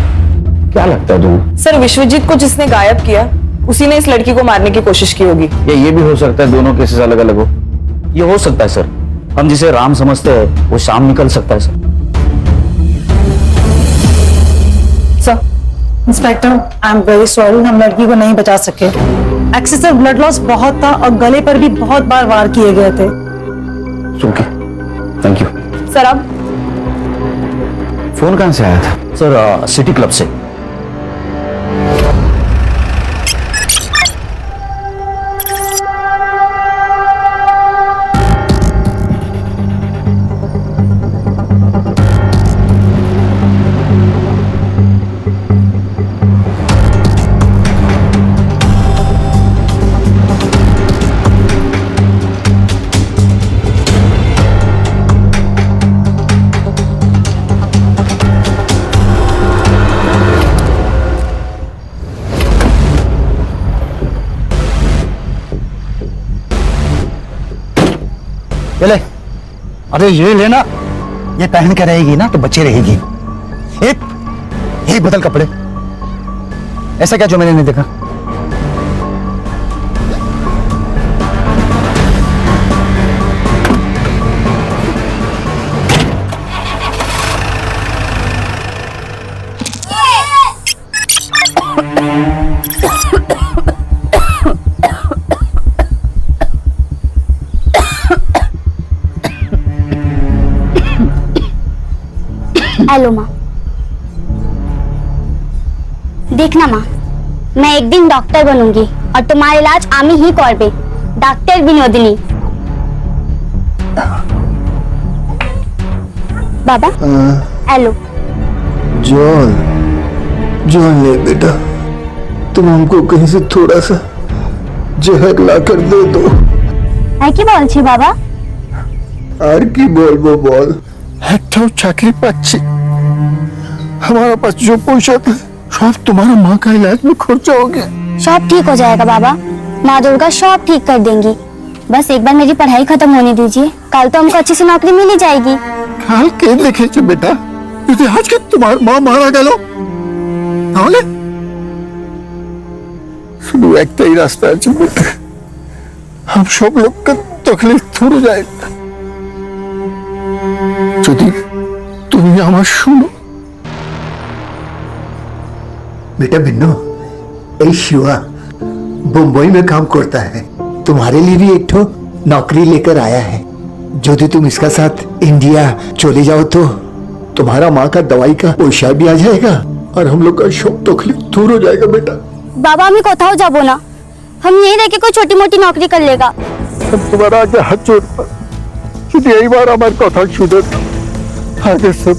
क्या लगता है तुम्हें? सर, विश्वजीत को जिसने गायब किया उसी ने इस लड़की को मारने की कोशिश की होगी। ये भी हो सकता है दोनों केसेस अलग अलग हो। ये हो सकता है सर, हम जिसे राम समझते हैं वो शाम निकल सकता है sir. Sir, inspector, I am very sorry, हम लड़की को नहीं बचा सके। एक्सेसिव ब्लड लॉस बहुत था और गले पर भी बहुत बार वार किए गए थे। Okay, thank you. सर अब फोन कहां से आया था? सर सिटी क्लब से। ले, अरे ये लेना, ये पहन के रहेगी ना तो बच्ची रहेगी। एक बदल कपड़े, ऐसा क्या जो मैंने नहीं देखा? हेलो माँ, देखना माँ, मैं एक दिन डॉक्टर बनूंगी और तुम्हारा इलाज आमी ही करबे, डॉक्टर विनोदिनी। बाबा, हेलो। जॉन ले बेटा, तुम हमको कहीं से थोड़ा सा जहर ला कर दे दो। है কি বলছি বাবা? আর কি বলবো বল, একটাও চাকরি পাচ্ছি, हमारा पास जो पैसा था सब तुम्हारा माँ का इलाज में खर्चा हो गया। सब ठीक हो जाएगा बाबा, माँ दुर्गा सब ठीक कर देंगी। बस एक बार मेरी पढ़ाई खत्म होने दीजिए, कल तो हमको अच्छी सी नौकरी मिल ही जाएगी। काल के देखे छे बेटा, तुझे आज के तुम्हार माँ मारा गलो তাহলে শুধু একটাই রাস্তা আছে বেটা, हम सब लोग का तकलीफ थोड़ा जाएगा যদি তুমি আমার শুনো। बेटा बिन्नू, ए शिवा मुंबई में काम करता है, तुम्हारे लिए भी एक ठो नौकरी लेकर आया है। यदि तुम इसका साथ इंडिया चले जाओ तो तुम्हारा माँ का दवाई का पैसा भी आ जाएगा और हम लोग का शौक तकलीफ दूर हो जाएगा बेटा। बाबा हमें कोথাও যাবো না, हम यहीं रह के कोई छोटी मोटी नौकरी कर लेगा। तुम्हारा आगे हाथ जोड़ शुद्ध यही बार हमारे कथा शुद्ध आगे सब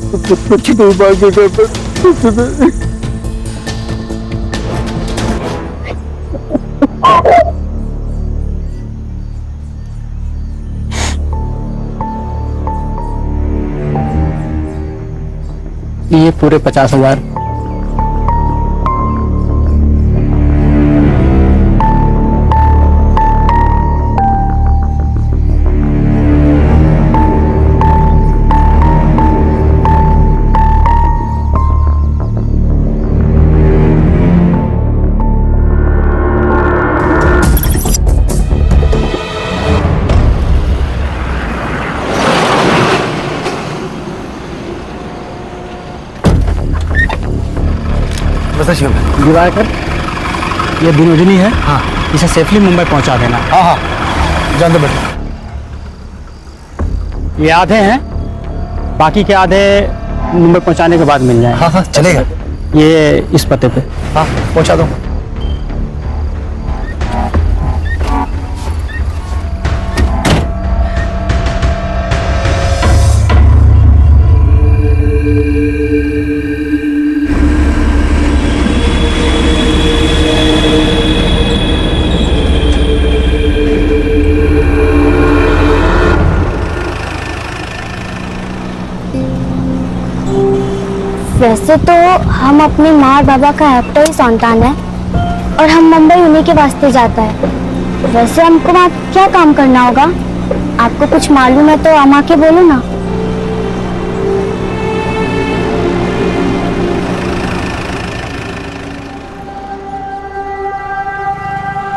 कुछ नहीं मांगेगा। ये पूरे 50,000। दिवाकर, ये बिनोदिनी है। हाँ, इसे सेफली मुंबई पहुंचा देना। हाँ हाँ, जान दो बेटा। ये आधे हैं, बाकी के आधे मुंबई पहुंचाने के बाद मिल जाएंगे। हाँ हाँ, चलेगा। ये इस पते पे। हाँ, पहुंचा दो। वैसे तो हम अपनी माँ और बाबा का एकटा ही संतान है और हम मुंबई उन्हीं के वास्ते जाता है। वैसे हमको वहाँ क्या काम करना होगा? आपको कुछ मालूम है तो अम्मा के बोलो ना।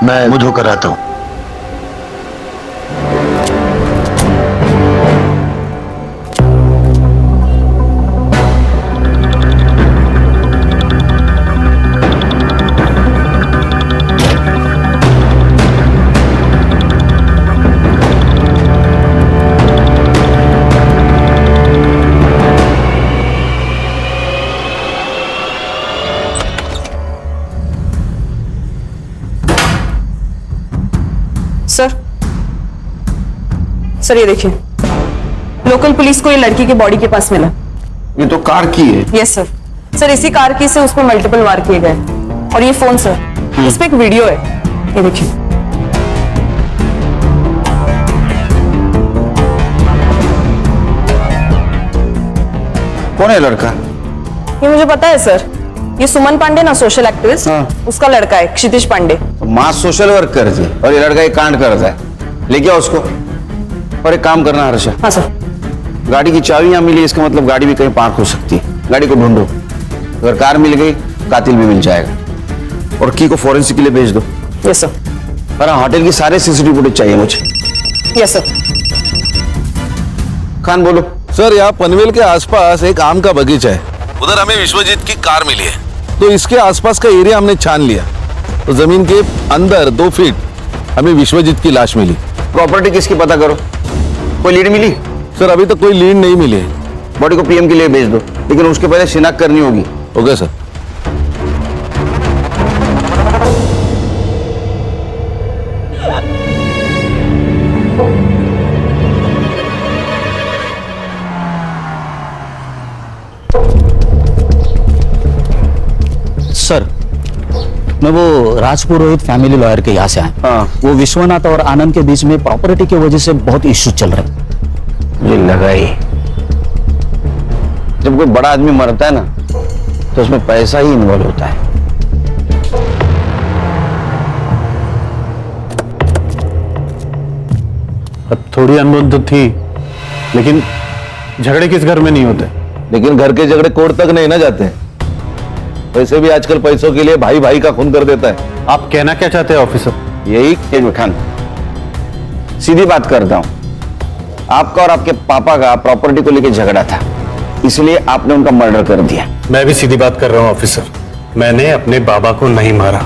मैं मुंह धोकर आता हूँ। सर ये देखिए, लोकल पुलिस को ये लड़की के बॉडी के पास मिला। ये तो कार की है। Yes sir. सर इसी कार की से उस पर मल्टीपल वार किए गए। और ये फोन सर, इस पे एक वीडियो है, ये देखिए। कौन है लड़का? ये मुझे पता है सर, ये सुमन पांडे ना, सोशल एक्टिविस्ट। उसका लड़का है क्षितिज पांडे। माँ सोशल वर्क करती है और ये लड़का एक कांड करता है। लेके आओ उसको। और एक काम करना हर्षा। हाँ सर। गाड़ी की चाबी यहाँ मिली, इसका मतलब गाड़ी भी कहीं पार्क हो सकती है। गाड़ी को ढूंढो, अगर कार मिल गई कातिल भी मिल जाएगा। और की को फॉरेंसिक के लिए भेज दो। Yes sir. पर होटल की सारे सीसीटीवी फुटेज चाहिए मुझे। Yes sir. खान बोलो। सर यहाँ पनवेल के आसपास एक आम का बगीचा है, उधर हमें विश्वजीत की कार मिली है, तो इसके आसपास का एरिया हमने छान लिया, तो जमीन के अंदर 2 फीट हमें विश्वजीत की लाश मिली। प्रॉपर्टी किसकी पता करो, कोई लीड मिली? सर अभी तक कोई लीड नहीं मिली है। बॉडी को पीएम के लिए भेज दो, लेकिन उसके पहले शिनाख्त करनी होगी। Okay sir. सर, मैं वो राजपुरोहित फैमिली लॉयर के यहाँ से आया। हाँ। वो विश्वनाथ और आनंद के बीच में प्रॉपर्टी की वजह से बहुत इश्यू चल रहे हैं। मुझे लगा ही, जब कोई बड़ा आदमी मरता है ना तो उसमें पैसा ही इन्वॉल्व होता है। अब थोड़ी अनबन तो थी, लेकिन झगड़े किस घर में नहीं होते। लेकिन घर के झगड़े कोर्ट तक नहीं ना जाते हैं। वैसे भी आजकल पैसों के लिए भाई भाई का खून कर देता है। आप कहना क्या चाहते हैं ऑफिसर? यही एक खान, सीधी बात करता हूं, आपका और आपके पापा का प्रॉपर्टी को लेकर झगड़ा था, इसलिए आपने उनका मर्डर कर दिया। मैं भी सीधी बात कर रहा हूं ऑफिसर, मैंने अपने बाबा को नहीं मारा।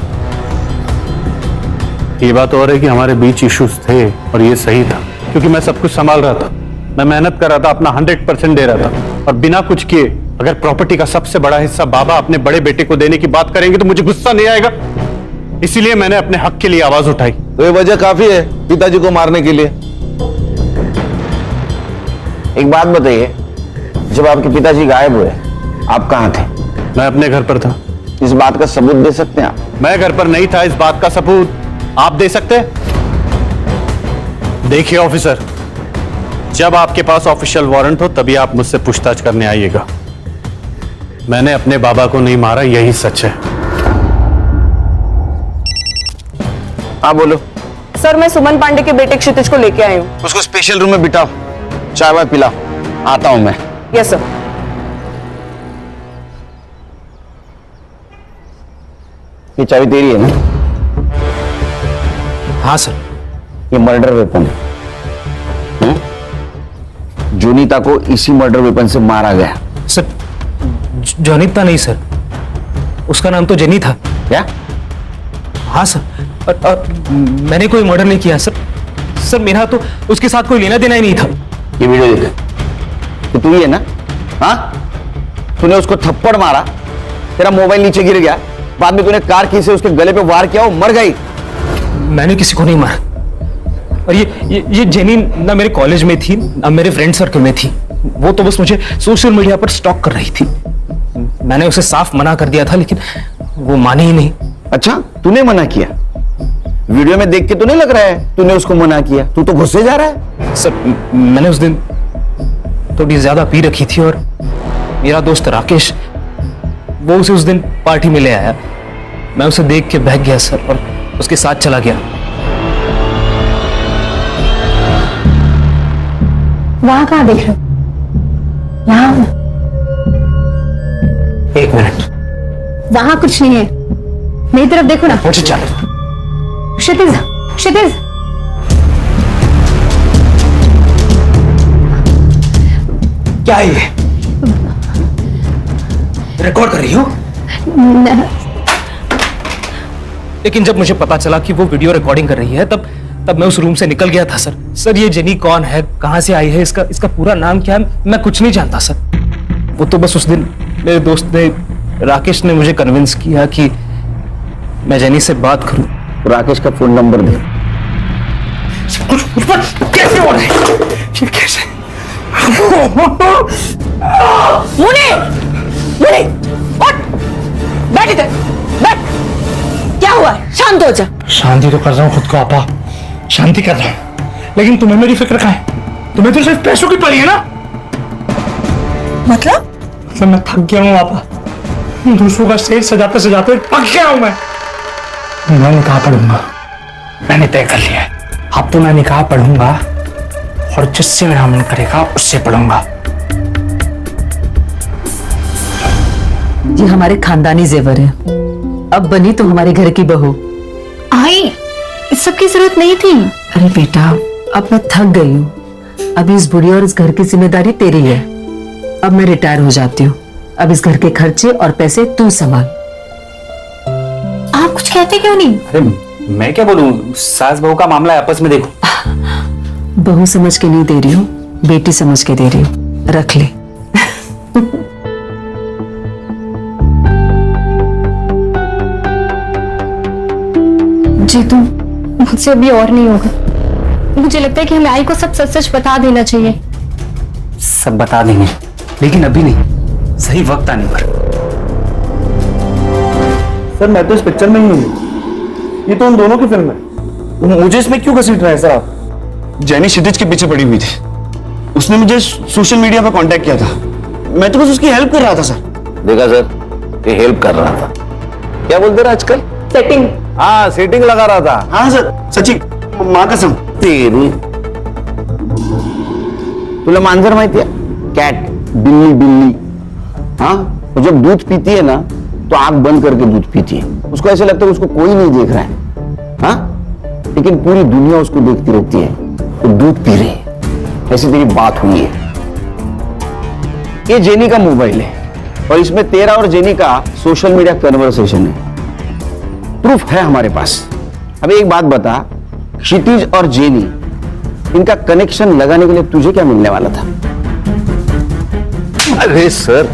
ये बात और है कि हमारे बीच इश्यूज थे और ये सही था, क्योंकि मैं सब कुछ संभाल रहा था, मैं मेहनत कर रहा था, अपना 100% दे रहा था, और बिना कुछ किए अगर प्रॉपर्टी का सबसे बड़ा हिस्सा बाबा अपने बड़े बेटे को देने की बात करेंगे तो मुझे गुस्सा नहीं आएगा। इसीलिए मैंने अपने हक के लिए आवाज उठाई। तो ये वजह काफी है पिताजी को मारने के लिए। एक बात बताइए, जब आपके पिताजी गायब हुए आप कहां थे? मैं अपने घर पर था। इस बात का सबूत दे सकते हैं आप? मैं घर पर नहीं था, इस बात का सबूत आप दे सकते हैं? देखिए ऑफिसर, जब आपके पास ऑफिशियल वारंट हो तभी आप मुझसे पूछताछ करने आइएगा। मैंने अपने बाबा को नहीं मारा, यही सच है। हाँ बोलो। सर मैं सुमन पांडे के बेटे क्षितिज को लेके आई हूँ। उसको स्पेशल रूम में बिठाओ, चाय वाय पिलाओ, आता हूं मैं। Yes sir. ये चाबी तेरी है ना? हाँ सर। ये मर्डर वेपन है। जोनीता को इसी मर्डर वेपन से मारा गया। सर जोनीता नहीं सर, उसका नाम तो जेनी था। क्या? हाँ सर, और मैंने कोई मर्डर नहीं किया सर। सर मेरा तो उसके साथ कोई लेना देना ही नहीं था। ये वीडियो देख, तो तू ही है ना? हाँ, तूने उसको थप्पड़ मारा, तेरा मोबाइल नीचे गिर गया, बाद में तूने कार की से उसके गले पे वार किया, वो मर गई। मैंने किसी को नहीं मारा। और ये जेनी ना मेरे कॉलेज में थी ना मेरे फ्रेंड सर्कल में थी। वो तो बस मुझे सोशल मीडिया पर स्टॉक कर रही थी। मैंने उसे साफ मना कर दिया था लेकिन वो मानी ही नहीं। अच्छा, तूने मना किया? वीडियो में देख के तो नहीं लग रहा है तूने उसको मना किया। तू तो गुस्से जा रहा है। सर मैंने उस दिन थोड़ी ज्यादा पी रखी थी और मेरा दोस्त राकेश वो उसे उस दिन पार्टी में ले आया। मैं उसे देख के बहक गया सर और उसके साथ चला गया। वहां कहाँ देख रहे हो? यहाँ। एक मिनट। वहां कुछ नहीं है, मेरी तरफ देखो ना। मुझे चल। क्षितिज, क्षितिज। क्या है ये? रिकॉर्ड कर रही हो? लेकिन जब मुझे पता चला कि वो वीडियो रिकॉर्डिंग कर रही है तब मैं उस रूम से निकल गया था सर। सर ये जेनी कौन है, कहां से आई है, इसका पूरा नाम क्या है, मैं कुछ नहीं जानता सर। वो तो बस उस दिन मेरे दोस्त ने राकेश ने मुझे कन्विंस किया कि मैं जेनी से बात करूं। राकेश का फोन नंबर दे। कैसे हो रहा है ये? कैसे? मुने, मुने, उठ, बैठ इधर, बैठ। क्या हुआ है? शांत हो जा। शांति तो कर रहा हूँ खुद को आपा, शांति कर रहा हूँ, लेकिन तुम्हें मेरी फिक्र कहाँ है? तुम्हें तो सिर्फ पैसों की पड़ी है ना। मतलब मैं थक गया हूँ आपा, दूसरों का स्टेज सजाते सजाते पक गया हूँ मैं निकाह पढ़ूंगा। मैंने तय कर लिया है, अब तो मैं निकाह पढ़ूंगा और जिससे मेरा मन करेगा उससे पढ़ूंगा। ये हमारे खानदानी जेवर है, अब बनी तो हमारे घर की बहू। आई, इस सब की जरूरत नहीं थी। अरे बेटा अब मैं थक गई हूँ, अब इस बुढ़ी और इस घर की जिम्मेदारी तेरी है। अब मैं रिटायर हो जाती हूँ, अब इस घर के खर्चे और पैसे तू संभाल। आप कुछ कहते क्यों नहीं? अरे मैं क्या बोलूं, सास बहू का मामला है, आपस में देखो। बहू समझ के नहीं दे रही हूँ, बेटी समझ के दे रही हूँ, रख ले। जीतू, मुझसे अभी और नहीं होगा। मुझे लगता है कि हमें आई को सब सच सच बता देना चाहिए। सब बता देंगे लेकिन अभी नहीं, सही वक्त आने पर। सर मैं तो इस पिक्चर में ही हूँ, ये तो उन दोनों की फिल्म है। मुझे इसमें क्यों घसीट रहे हैं सर आप? जेनी क्षितिज के पीछे पड़ी हुई थी, उसने मुझे सोशल मीडिया पर कांटेक्ट किया था, मैं तो बस उसकी हेल्प कर रहा था सर। देखा सर, ये हेल्प कर रहा था। क्या बोलते रहे आजकल? सेटिंग। हाँ सेटिंग लगा रहा था। हाँ सर, सच्ची माँ कसम। तेरी तुला मांजर माहिती है? कैट, बिल्ली बिल्ली। हाँ, वो जब दूध पीती है ना तो आंख बंद करके दूध पीती है। उसको ऐसे लगता है उसको कोई नहीं देख रहा है, हाँ, लेकिन पूरी दुनिया उसको देखती रहती है, वो दूध पी रही है। ऐसी तेरी बात हुई है। ये जेनी का मोबाइल है और इसमें तेरा और जेनी का सोशल मीडिया कन्वर्सेशन है। प्रूफ है हमारे पास। अभी एक बात बता, क्षितिज और जेनी, इनका कनेक्शन लगाने के लिए तुझे क्या मिलने वाला था? अरे सर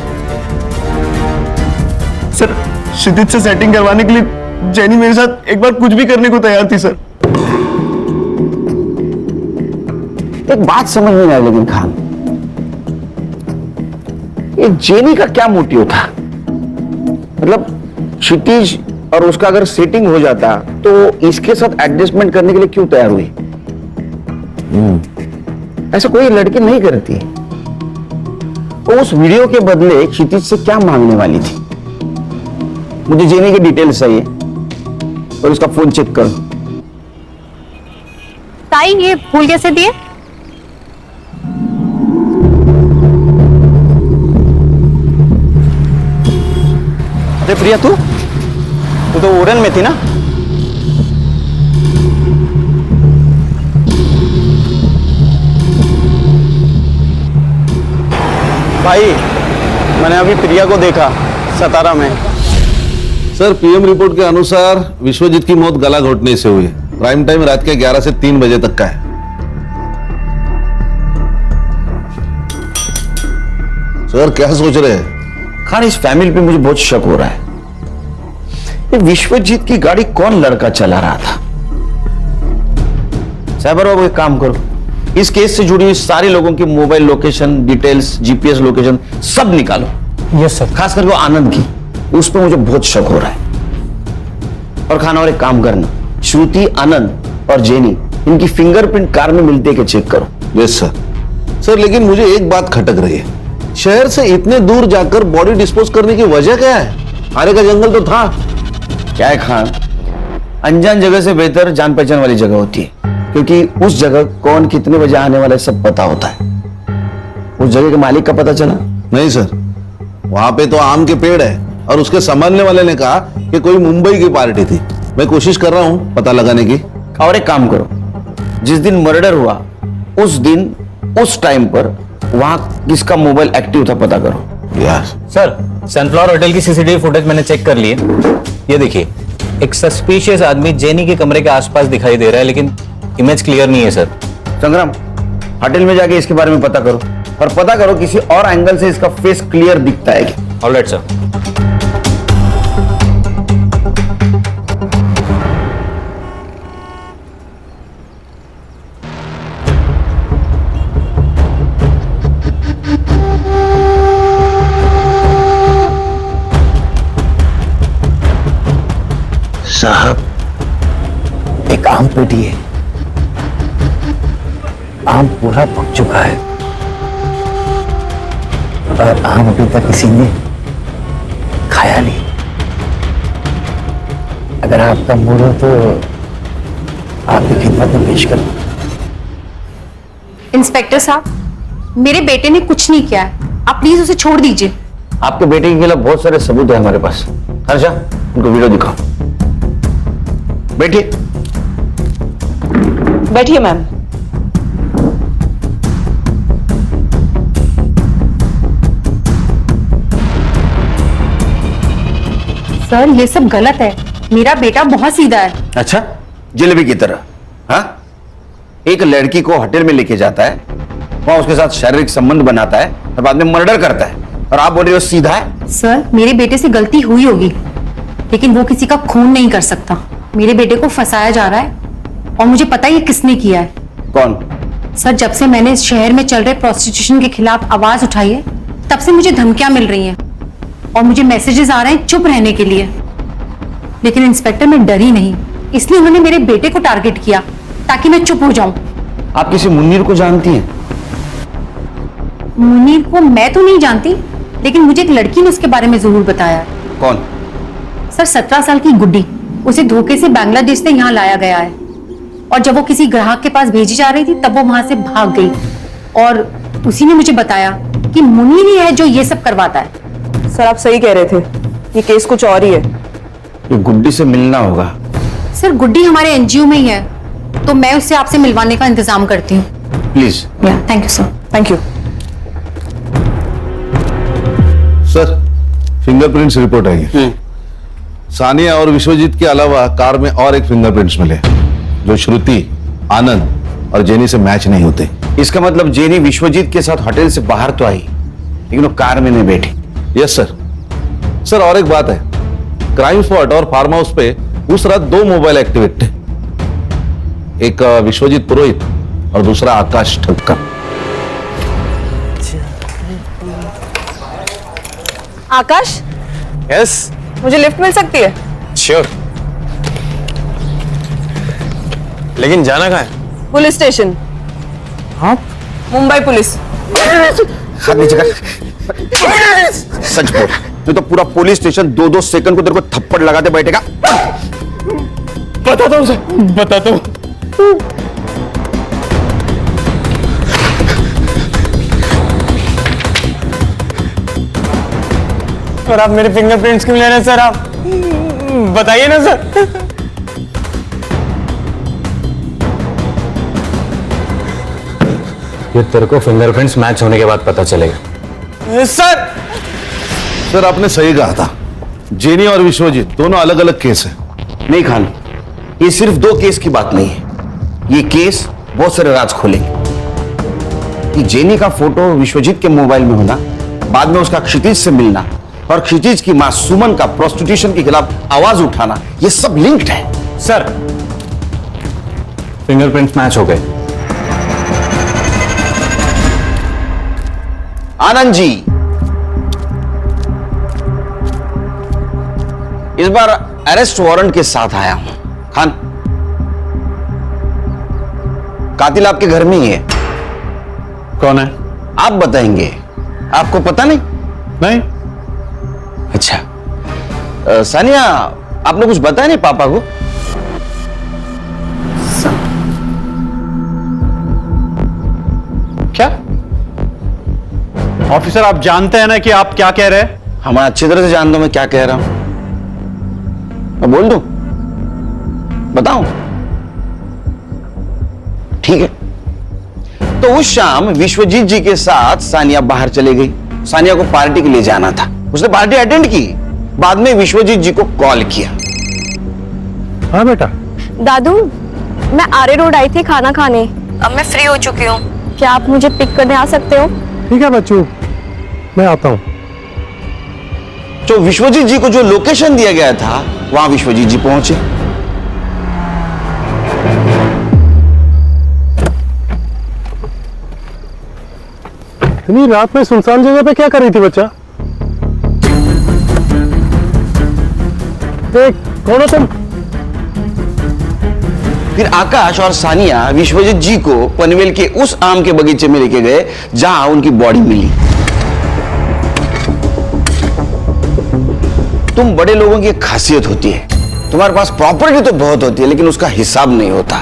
क्षितिज से सेटिंग करवाने के लिए जेनी मेरे साथ एक बार कुछ भी करने को तैयार थी सर। एक बात समझ नहीं आई लेकिन खान, ये जेनी का क्या मोटिव था? मतलब क्षितिज और उसका अगर सेटिंग हो जाता तो इसके साथ एडजस्टमेंट करने के लिए क्यों तैयार हुई? ऐसा कोई लड़की नहीं करती। वो उस वीडियो के बदले क्षितिज से क्या मांगने वाली थी? मुझे जेनी की डिटेल्स चाहिए और उसका फोन चेक करो। ताई ये फूल कैसे दिए? अरे प्रिया, तू तो ओरन में थी ना? भाई, मैंने अभी प्रिया को देखा सतारा में। सर, पीएम रिपोर्ट के अनुसार विश्वजीत की मौत गला घोटने से हुई है। प्राइम टाइम रात के 11 से 3 बजे तक का है। सर क्या सोच रहे हैं? खान, इस फैमिली पे मुझे बहुत शक हो रहा है। ये विश्वजीत की गाड़ी कौन लड़का चला रहा था? साइबर बाबू, एक काम करो, इस केस से जुड़ी हुई सारे लोगों की mobile location details, GPS location सब निकालो। Yes sir. खास करके वो आनंद की, उस पर मुझे बहुत शक हो रहा है। और खाना, और एक काम करना, श्रुति, आनंद और जेनी, इनकी फिंगरप्रिंट कार में मिलते के चेक करो। Yes sir. सर लेकिन मुझे एक बात खटक रही है, शहर से इतने दूर जाकर बॉडी डिस्पोज करने की वजह क्या है? आरे का जंगल तो था। क्या है खान, अनजान जगह से बेहतर जान पहचान वाली जगह होती है, क्योंकि उस जगह कौन कितने बजे आने वाला है सब पता होता है। उस जगह के मालिक का पता चला? नहीं सर, वहां पे तो आम के पेड़ है और उसके संभालने वाले ने कहा कि कोई मुंबई की पार्टी थी। मैं कोशिश कर रहा हूं पता लगाने की। और एक काम करो, जिस दिन मर्डर हुआ उस दिन उस टाइम पर वहां किसका मोबाइल एक्टिव था पता करो। यस सर, सनफ्लावर होटल की सीसीटीवी फुटेज मैंने चेक कर ली है। ये देखिए, एक सस्पिशियस आदमी जेनी के कमरे के आसपास दिखाई दे रहा है, लेकिन इमेज क्लियर नहीं है सर। संग्राम, होटल में जाके इसके बारे में पता करो और पता करो किसी और एंगल से इसका फेस क्लियर दिखता है क्या। Alright sir. साहब, एक आम पेटी है, आम पूरा पक चुका है और आम अभी तक किसी ने खाया नहीं। अगर आपका मूड हो तो आपकी खिदमत में पेश करूं। इंस्पेक्टर साहब, मेरे बेटे ने कुछ नहीं किया है, आप प्लीज उसे छोड़ दीजिए। आपके बेटे के खिलाफ बहुत सारे सबूत है हमारे पास। हर्षा, उनको वीडियो दिखाओ। बैठिए। बैठिए मैम। सर, ये सब गलत है। मेरा बेटा बहुत सीधा है। अच्छा, जलेबी की तरह? हाँ, एक लड़की को होटल में लेके जाता है, वहां उसके साथ शारीरिक संबंध बनाता है और बाद में मर्डर करता है, और आप बोल रहे हो सीधा है? सर, मेरे बेटे से गलती हुई होगी, लेकिन वो किसी का खून नहीं कर सकता। मेरे बेटे को फंसाया जा रहा है और मुझे पता है ये किसने किया है। कौन? सर, जब से मैंने इस शहर में चल रहे प्रोस्टिट्यूशन के खिलाफ आवाज उठाई है, तब से मुझे धमकियां मिल रही हैं और मुझे मैसेजेस आ रहे हैं चुप रहने के लिए। लेकिन इंस्पेक्टर, मैं डरी नहीं, इसलिए उन्होंने मेरे बेटे को टारगेट किया ताकि मैं चुप हो जाऊं। आप किसी मुन्नीर को जानती हैं? मुनीर को मैं तो नहीं जानती, लेकिन मुझे एक लड़की ने उसके बारे में जरूर बताया। कौन? सर, 17 साल की गुड्डी। उसे धोखे से बांग्लादेश से यहाँ लाया गया है और जब वो किसी ग्राहक के पास भेजी जा रही थी तब वो वहां से भाग गई और उसी ने मुझे बताया कि मुनीर ही है जो ये सब करवाता है। सर, आप सही कह रहे थे, ये केस कुछ और ही है। ये गुड्डी से मिलना होगा। सर, गुड्डी हमारे एनजीओ में ही है, तो मैं उससे आपसे मिलवाने का इंतजाम करती हूँ। Please. Thank you sir. Thank you. Sir, fingerprints report आई है। सानिया और विश्वजीत के अलावा कार में और एक फिंगरप्रिंट्स मिले जो श्रुति, आनंद और जेनी से मैच नहीं होते। इसका मतलब जेनी विश्वजीत के साथ होटल से बाहर तो आई, लेकिन वो कार में नहीं बैठी। Yes sir. सर और एक बात है, क्राइम स्पॉट और फार्म हाउस पे उस रात 2 मोबाइल एक्टिवेट थे, एक विश्वजीत पुरोहित और दूसरा आकाश ठक्कर। आकाश, यस मुझे लिफ्ट मिल सकती है? श्योर, लेकिन जाना कहाँ है? Police station. हाँ? मुंबई पुलिस। हाथ नीचे कर। सच बोल, नहीं तो पूरा पुलिस स्टेशन 2-2 सेकंड को तेरे को थप्पड़ लगाते बैठेगा। बताता हूँ सर, बताता हूँ। और आप मेरे फिंगरप्रिंट्स क्यों ले रहे हैं सर? आप बताइए ना सर। ये तेरे को फिंगरप्रिंट्स मैच होने के बाद पता चलेगा। सर आपने सही कहा था, जेनी और विश्वजीत दोनों अलग अलग केस है। नहीं खान, ये सिर्फ 2 केस की बात नहीं है, ये केस बहुत सारे राज खोलेंगे। कि जेनी का फोटो विश्वजीत के मोबाइल में होना, बाद में उसका क्षितिज से मिलना और क्षितिज की मां सुमन का प्रोस्टिट्यूशन के खिलाफ आवाज उठाना, ये सब लिंक्ड है। सर फिंगरप्रिंट्स मैच हो गए। आनंद जी, इस बार अरेस्ट वारंट के साथ आया हूं। खान, कातिल आपके घर में ही है। कौन है? आप बताएंगे, आपको पता नहीं? नहीं। अच्छा, सानिया आपने कुछ बताया नहीं पापा को? क्या ऑफिसर, आप जानते हैं ना कि आप क्या कह रहे हैं? हाँ, मैं अच्छी तरह से जानता हूं मैं क्या कह रहा हूं। मैं बोल दूं? बताऊं? ठीक है। तो उस शाम विश्वजीत जी के साथ सानिया बाहर चली गई। सानिया को पार्टी के लिए जाना था, उसने पार्टी अटेंड की, बाद में विश्वजीत जी को कॉल किया। हाँ बेटा। दादू, मैं आर्य रोड आई थी खाना खाने, अब मैं फ्री हो चुकी हूँ, क्या आप मुझे पिक करने आ सकते हो? ठीक है बच्चों, मैं आता हूँ। तो विश्वजीत जी को जो लोकेशन दिया गया था वहां विश्वजीत जी पहुंचे। इतनी रात में सुनसान जगह पे क्या कर रही थी बच्चा? कौन हो तुम? फिर आकाश और सानिया विश्वजीत जी को पनवेल के उस आम के बगीचे में लेके गए जहां उनकी बॉडी मिली। तुम बड़े लोगों की एक खासियत होती है, तुम्हारे पास प्रॉपर्टी तो बहुत होती है लेकिन उसका हिसाब नहीं होता।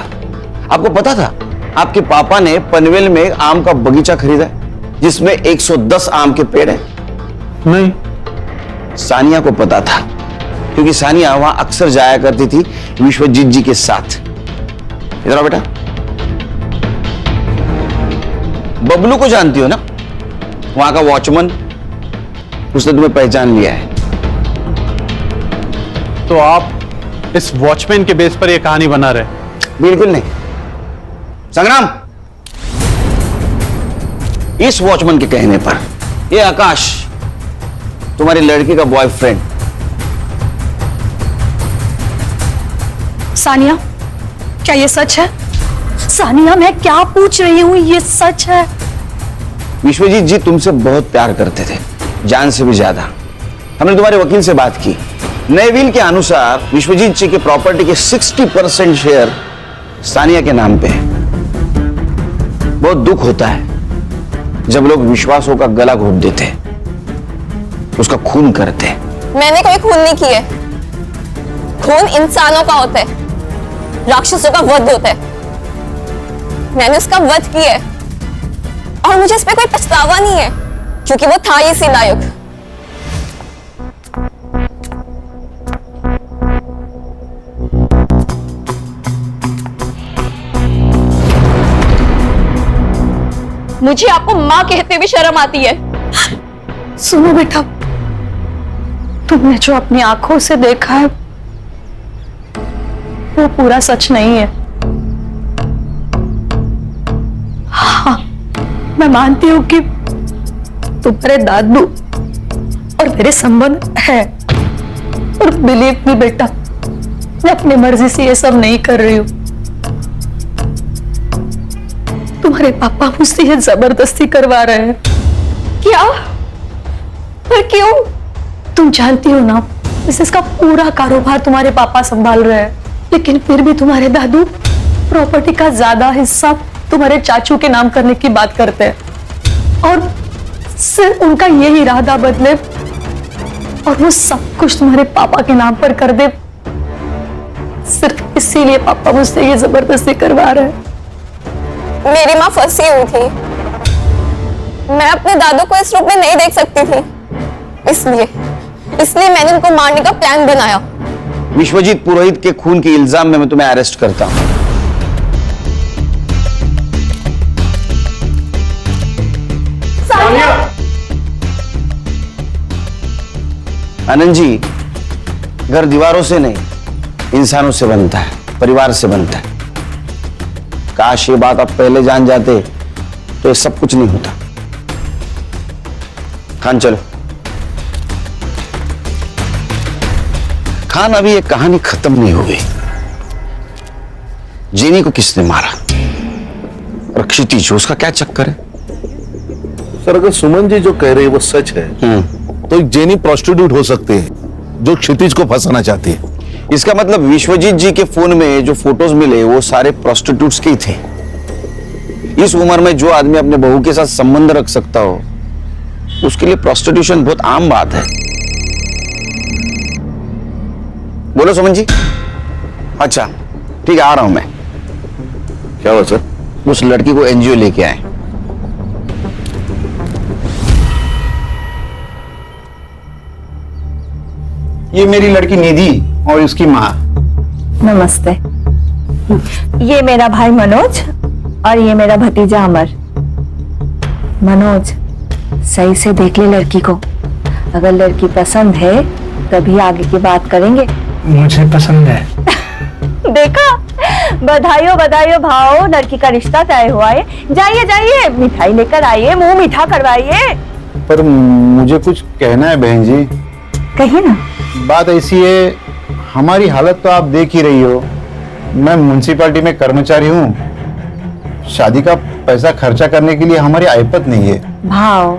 आपको पता था आपके पापा ने पनवेल में आम का बगीचा खरीदा जिसमें 110 आम के पेड़ है? नहीं। सानिया को पता था क्योंकि सानिया वहां अक्सर जाया करती थी विश्वजीत जी के साथ। इधर आओ बेटा। बबलू को जानती हो ना, वहां का वॉचमैन, उसने तुम्हें पहचान लिया है। तो आप इस वॉचमैन के बेस पर यह कहानी बना रहे? बिल्कुल नहीं संग्राम, इस वॉचमैन के कहने पर यह आकाश तुम्हारी लड़की का बॉयफ्रेंड। सानिया, क्या ये सच है? सानिया, मैं क्या पूछ रही हूँ, ये सच है? विश्वजीत जी तुमसे बहुत प्यार करते थे, जान से भी ज्यादा। हमने तुम्हारे वकील से बात की, नए विल के अनुसार विश्वजीत जी के प्रॉपर्टी के 60% शेयर सानिया के नाम पे है। बहुत दुख होता है जब लोग विश्वासों का गला घोट देते, उसका खून करते। मैंने कोई खून नहीं किए, खून इंसानों का होता है, राक्षसों का वध होता है। मैंने उसका वध किया है और मुझे इस पे कोई पछतावा नहीं है क्योंकि वो था ही इसी लायक। मुझे आपको मां कहते हुए शर्म आती है। सुनो बेटा, तुमने जो अपनी आंखों से देखा है वो पूरा सच नहीं है। हाँ, मैं मानती हूँ कि तुम्हारे दादू और मेरे संबंध है, और बिलीव मी बेटा, मैं अपनी मर्जी से ये सब नहीं कर रही हूँ। तुम्हारे पापा मुझसे ये जबरदस्ती करवा रहे हैं। क्या? पर क्यों? तुम जानती हो ना, इसका पूरा कारोबार तुम्हारे पापा संभाल रहे हैं, लेकिन फिर भी तुम्हारे दादू प्रॉपर्टी का ज्यादा हिस्सा तुम्हारे चाचू के नाम करने की बात करते हैं, और सिर्फ उनका यही इरादा बदले और वो सब कुछ तुम्हारे पापा के नाम पर कर दे, सिर्फ इसीलिए पापा मुझसे ये जबरदस्ती करवा रहे हैं। मेरी माँ फंसी हुई थी, मैं अपने दादू को इस रूप में नहीं देख सकती थी, इसलिए मैंने उनको मारने का प्लान बनाया। विश्वजीत पुरोहित के खून के इल्जाम में मैं तुम्हें अरेस्ट करता हूं। आनंद जी, घर दीवारों से नहीं, इंसानों से बनता है, परिवार से बनता है। काश ये बात आप पहले जान जाते तो ये सब कुछ नहीं होता। खान चलो। खान, अभी ये कहानी खत्म नहीं हुई। जेनी को किसने मारा और क्षितिज, उसका क्या चक्कर है? सर, अगर सुमन जी जो कह रहे हैं वो सच है तो एक जेनी प्रोस्टिट्यूट हो सकती है जो क्षितिज को फंसाना चाहती है। इसका मतलब विश्वजीत जी के फोन में जो फोटोज मिले वो सारे प्रोस्टिट्यूट्स के ही थे। इस उम्र में जो आदमी अपने बहू के साथ संबंध रख सकता हो, उसके लिए प्रोस्टिट्यूशन बहुत आम बात है। बोलो सुमन जी। अच्छा ठीक है, आ रहा हूं मैं। क्या हुआ सर? उस लड़की को एनजीओ लेके आए। ये मेरी लड़की निधि और उसकी माँ। नमस्ते। ये मेरा भाई मनोज और ये मेरा भतीजा अमर। मनोज, सही से देख ले लड़की को, अगर लड़की पसंद है तभी आगे की बात करेंगे। मुझे पसंद है। देखा, बधाइयों बधाइयों भाव, लड़की का रिश्ता तय हुआ है। जाइए जाइए, मिठाई लेकर आइए, मुंह मीठा करवाइए। पर मुझे कुछ कहना है बहन जी। कहिए ना। बात ऐसी है, हमारी हालत तो आप देख ही रही हो। मैं म्युनिसिपैलिटी में कर्मचारी हूँ, शादी का पैसा खर्चा करने के लिए हमारी आयपत नहीं है। भाव,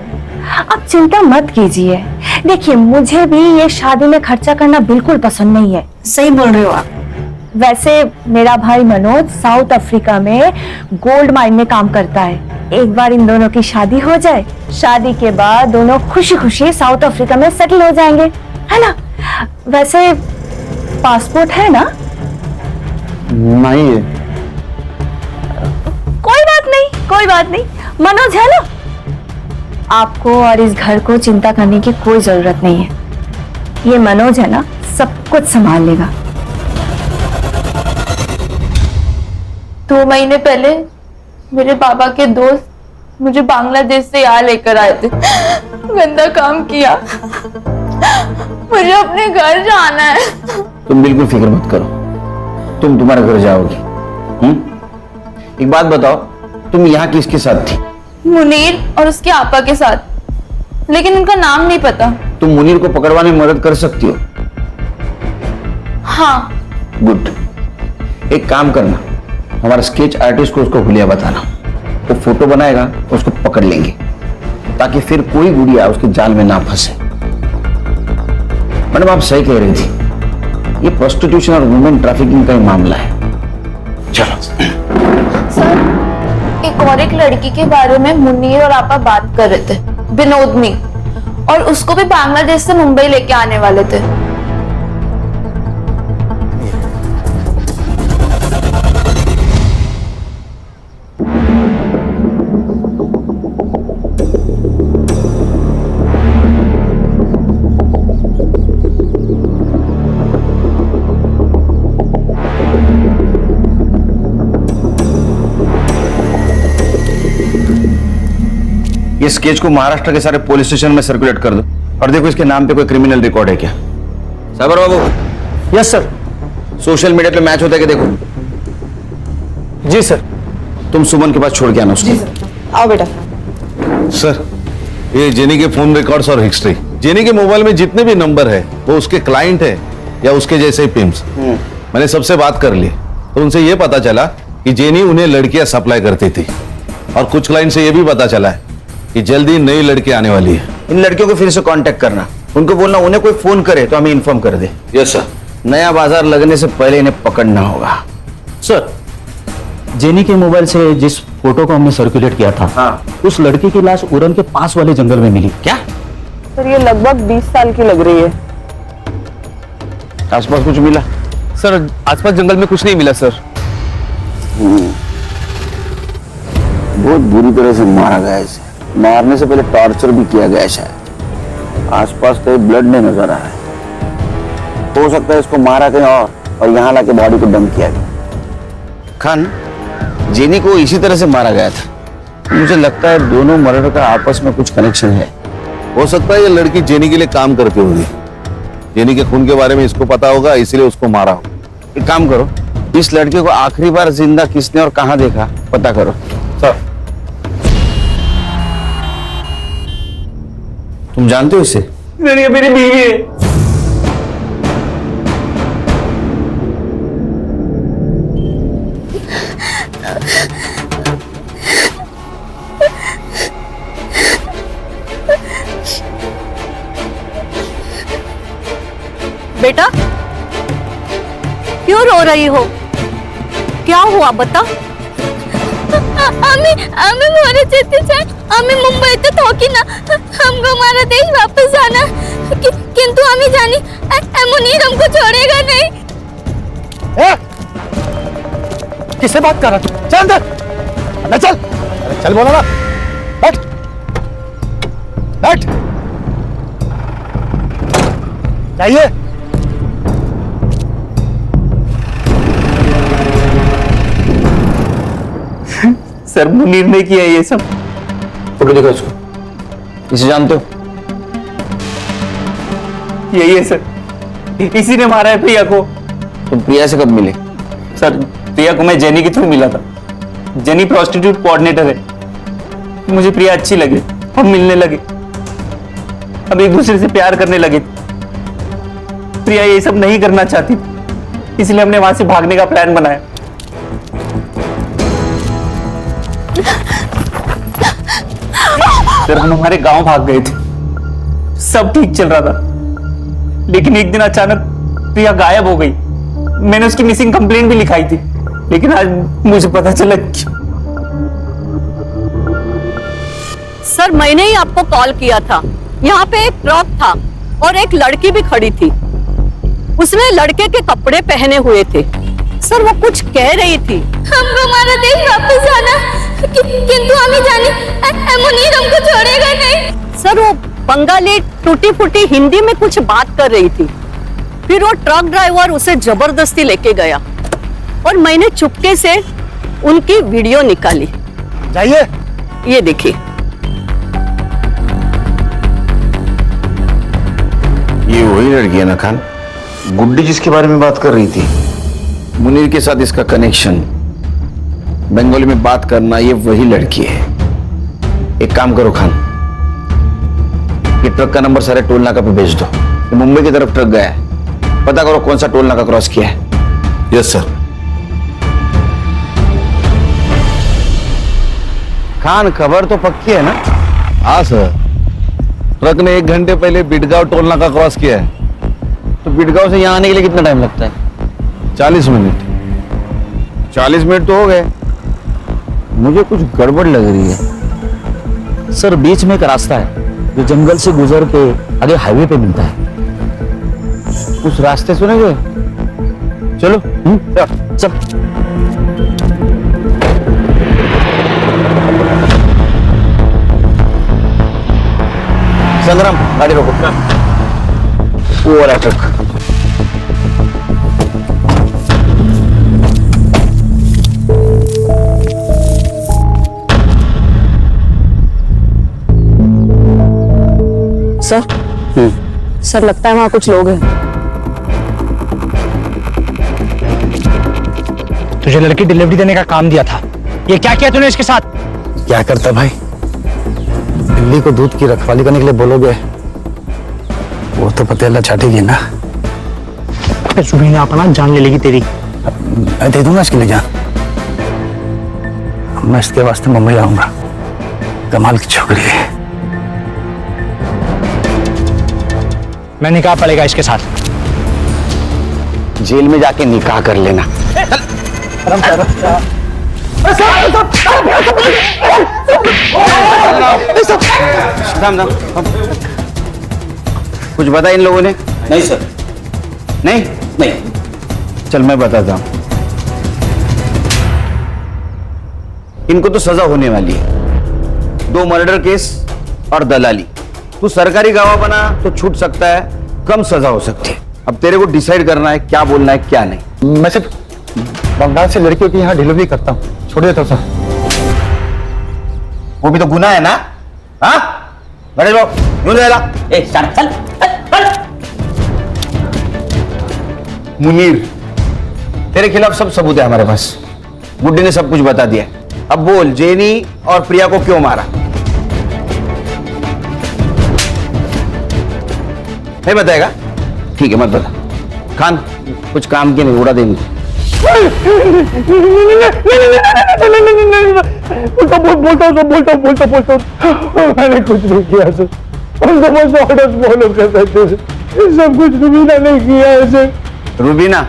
आप चिंता मत कीजिए। देखिए, मुझे भी ये शादी में खर्चा करना बिल्कुल पसंद नहीं है। सही बोल रहे हो आप। वैसे मेरा भाई मनोज साउथ अफ्रीका में गोल्ड माइन में काम करता है। एक बार इन दोनों की शादी हो जाए, शादी के बाद दोनों खुशी खुशी साउथ अफ्रीका में सेटल हो जाएंगे, है ना? वैसे पासपोर्ट है ना? नहीं है। कोई बात नहीं, कोई बात नहीं, मनोज है ना? आपको और इस घर को चिंता करने की कोई जरूरत नहीं है। ये मनोज है ना, सब कुछ संभाल लेगा। 2 महीने पहले मेरे पापा के दोस्त मुझे बांग्लादेश से यहाँ लेकर आए थे। गंदा काम किया, मुझे अपने घर जाना है। तुम बिल्कुल फिक्र मत करो, तुम तुम्हारे घर जाओगी। एक बात बताओ, तुम यहाँ किसके साथ थी? मुनीर और उसके आपा के साथ, लेकिन उनका नाम नहीं पता। तुम मुनीर को पकड़वाने में मदद कर सकती हो? हाँ। गुड। एक काम करना, हमारा स्केच आर्टिस्ट को उसको हुलिया बताना, वो फोटो बनाएगा, उसको पकड़ लेंगे, ताकि फिर कोई गुड़िया उसके जाल में ना फंसे। मैडम, आप सही कह रही थी, ये प्रोस्टिट्यूशन और वुमेन ट्रैफिकिंग का ही मामला है। चलो। सर, एक और एक लड़की के बारे में मुनीर और आपा बात कर रहे थे, विनोदनी, और उसको भी बांग्लादेश से मुंबई लेके आने वाले थे। ये स्केच को महाराष्ट्र के सारे पुलिस स्टेशन में सर्कुलेट कर दो, और देखो इसके नाम पे कोई क्रिमिनल रिकॉर्ड है क्या। सागर बाबू। Yes sir. सोशल मीडिया पे मैच होता है कि देखो। जी सर। तुम सुमन के पास छोड़ के आना उसको। आओ बेटा। सर, ये जेनी के फोन रिकॉर्ड्स और हिस्ट्री, जेनी के मोबाइल में जितने भी नंबर है वो उसके क्लाइंट है या उसके जैसे ही पिम्स। मैंने सबसे बात कर ली तो उनसे ये पता चला कि जेनी उन्हें लड़कियां सप्लाई करती थी, और कुछ क्लाइंट से ये भी पता चला है कि जल्दी नई लड़की आने वाली है। इन लड़कियों को फिर से कांटेक्ट करना, उनको बोलना उन्हें कोई फोन करे तो हमें इन्फॉर्म कर दे। Yes sir. नया बाजार लगने से पहले इन्हें पकड़ना होगा। सर, जेनी के मोबाइल से जिस फोटो को हमने सर्कुलेट किया था, उस लड़की की लाश उरन के पास वाले जंगल में मिली। क्या? सर ये लगभग 20 साल की लग रही है। आसपास कुछ मिला? सर आसपास जंगल में कुछ नहीं मिला सर। बहुत बुरी तरह से मारा गया है इसे। मारने से पहले टॉर्चर भी किया गया है शायद। आसपास कहीं ब्लड नहीं नजर आ रहा है। हो सकता है इसको मारा कहीं और यहाँ लाके बॉडी को डंप किया गया। खान, जेनी को इसी तरह से मारा गया था। मुझे लगता है दोनों मर्डर का आपस में कुछ कनेक्शन है। हो सकता है ये लड़की जेनी के लिए काम करती होगी। जेनी के खून के बारे में इसको पता होगा, इसलिए उसको मारा हो। एक काम करो, इस लड़के को आखिरी बार जिंदा किसने और कहां देखा पता करो। सर। तुम जानते हो इसे? मेरी बीवी है। बेटा, क्यों रो रही हो? क्या हुआ बता? आम्ही मोरे जेते चाय आम्ही मुंबईत होकी ना हमको हमारा देश वापस जाना किंतु आम्ही जानी मुनीर हमको छोड़ेगा नहीं। किससे बात कर रहा तू? चल अंदर, अंदर चल। अरे चल बोला ना। बैठ बैठ। चाहिए? सर मुनीर ने किया ये सब। फोटो देखो इसको। इसे जानते हो? यही है सर, इसी ने मारा है प्रिया को। तुम प्रिया से कब मिले? सर प्रिया को मैं जेनी के थ्रू मिला था। जेनी प्रोस्टिट्यूट कोऑर्डिनेटर है। मुझे प्रिया अच्छी लगी, हम मिलने लगे, अब एक दूसरे से प्यार करने लगे। प्रिया ये सब नहीं करना चाहती, इसलिए हमने वहां से भागने का प्लान बनाया। सर हम हमारे गांव भाग गए थे, सब ठीक चल रहा था, लेकिन एक दिन अचानक प्रिया गायब हो गई। मैंने उसकी मिसिंग कंप्लेंट भी लिखाई थी, लेकिन आज मुझे पता चला सर, मैंने ही आपको कॉल किया था। यहाँ पे एक ट्रक था और एक लड़की भी खड़ी थी। उसने लड़के के कपड़े पहने हुए थे। सर वो कुछ कह रही थी, हमको हमारा देश वापस जाना किंतु हमें जानी मुनीर हमको छोड़ेगा नहीं। सर वो बंगाली टूटी फूटी हिंदी में कुछ बात कर रही थी। फिर वो ट्रक ड्राइवर उसे जबरदस्ती लेके गया और मैंने चुपके से उनकी वीडियो निकाली। जाइए। ये देखिए। ये वही लड़की है ना खान, गुड्डी जिसके बारे में बात कर रही थी? मुनीर के साथ इसका कनेक्शन, बंगाली में बात करना, ये वही लड़की है। एक काम करो खान, ये ट्रक का नंबर सारे टोल नाका पे भेज दो। ये मुंबई की तरफ ट्रक गया है, पता करो कौन सा टोल नाका क्रॉस किया है। Yes sir. खान खबर तो पक्की है ना? हाँ सर, ट्रक ने 1 घंटे पहले बिटगांव टोल नाका क्रॉस किया है। तो बिटगांव से यहाँ आने के लिए कितना टाइम लगता है? 40 मिनट। 40 मिनट तो हो गए। मुझे कुछ गड़बड़ लग रही है। सर बीच में एक रास्ता है जो जंगल से गुजर के आगे हाईवे पे मिलता है। उस रास्ते सुने गए? चलो चल। संग्राम गाड़ी रोको। वो वाला ट्रक। सर, सर लगता है वहां कुछ लोग हैं। तुझे लड़की डिलीवरी देने का काम दिया था, ये क्या किया तूने इसके साथ? क्या करता भाई, बिल्ली को दूध की रखवाली करने के लिए बोलोगे, वो तो पतेला चाटेगी ना। सुबह अपना जान ले लेगी तेरी। मैं दे दूंगा इसके लिए जान। मैं इसके वास्ते मुंबई आऊंगा, कमाल की छोकरी है। मैं निकाह पड़ेगा इसके साथ। जेल में जाके निकाह कर लेना। कुछ बता इन लोगों ने? नहीं सर। नहीं नहीं। चल मैं बताता हूं, इनको तो सजा होने वाली है। 2 मर्डर केस और दलाली। तू सरकारी गवाह बना तो छूट सकता है, कम सजा हो सकती है। अब तेरे को डिसाइड करना है क्या बोलना है क्या नहीं। मैं सिर्फ बंगाल से लड़कियों की यहाँ डिलीवरी करता हूँ, छोड़ देता सर। वो भी तो गुनाह है ना? हाँ बड़े लोग यूं जाएगा। चल। मुनीर, तेरे खिलाफ सब सबूत है हमारे पास। गुड्डी ने सब कुछ बता दिया। अब बोल, जेनी और प्रिया को क्यों मारा? नहीं बताएगा? ठीक है मत बता। खान कुछ काम के नहीं, उड़ा देंगे। बोलता मैंने कुछ नहीं किया सर, हम तो बस ऑर्डर्स फॉलो कर रहे थे, सब कुछ रुबीना ने किया है सर। रूबीना,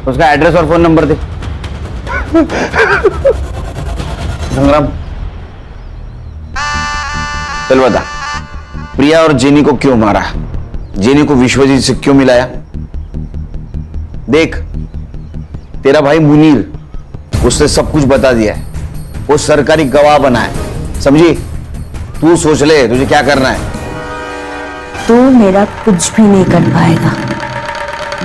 उसका एड्रेस और फोन नंबर दे। संग्राम चल बता, प्रिया और जेनी को क्यों मारा? जेनी को विश्वजीत से क्यों मिलाया? देख, तेरा भाई मुनीर, उसने सब कुछ बता दिया है। वो सरकारी गवाह बना है, समझी? तू सोच ले तुझे क्या करना है। तू मेरा कुछ भी नहीं कर पाएगा।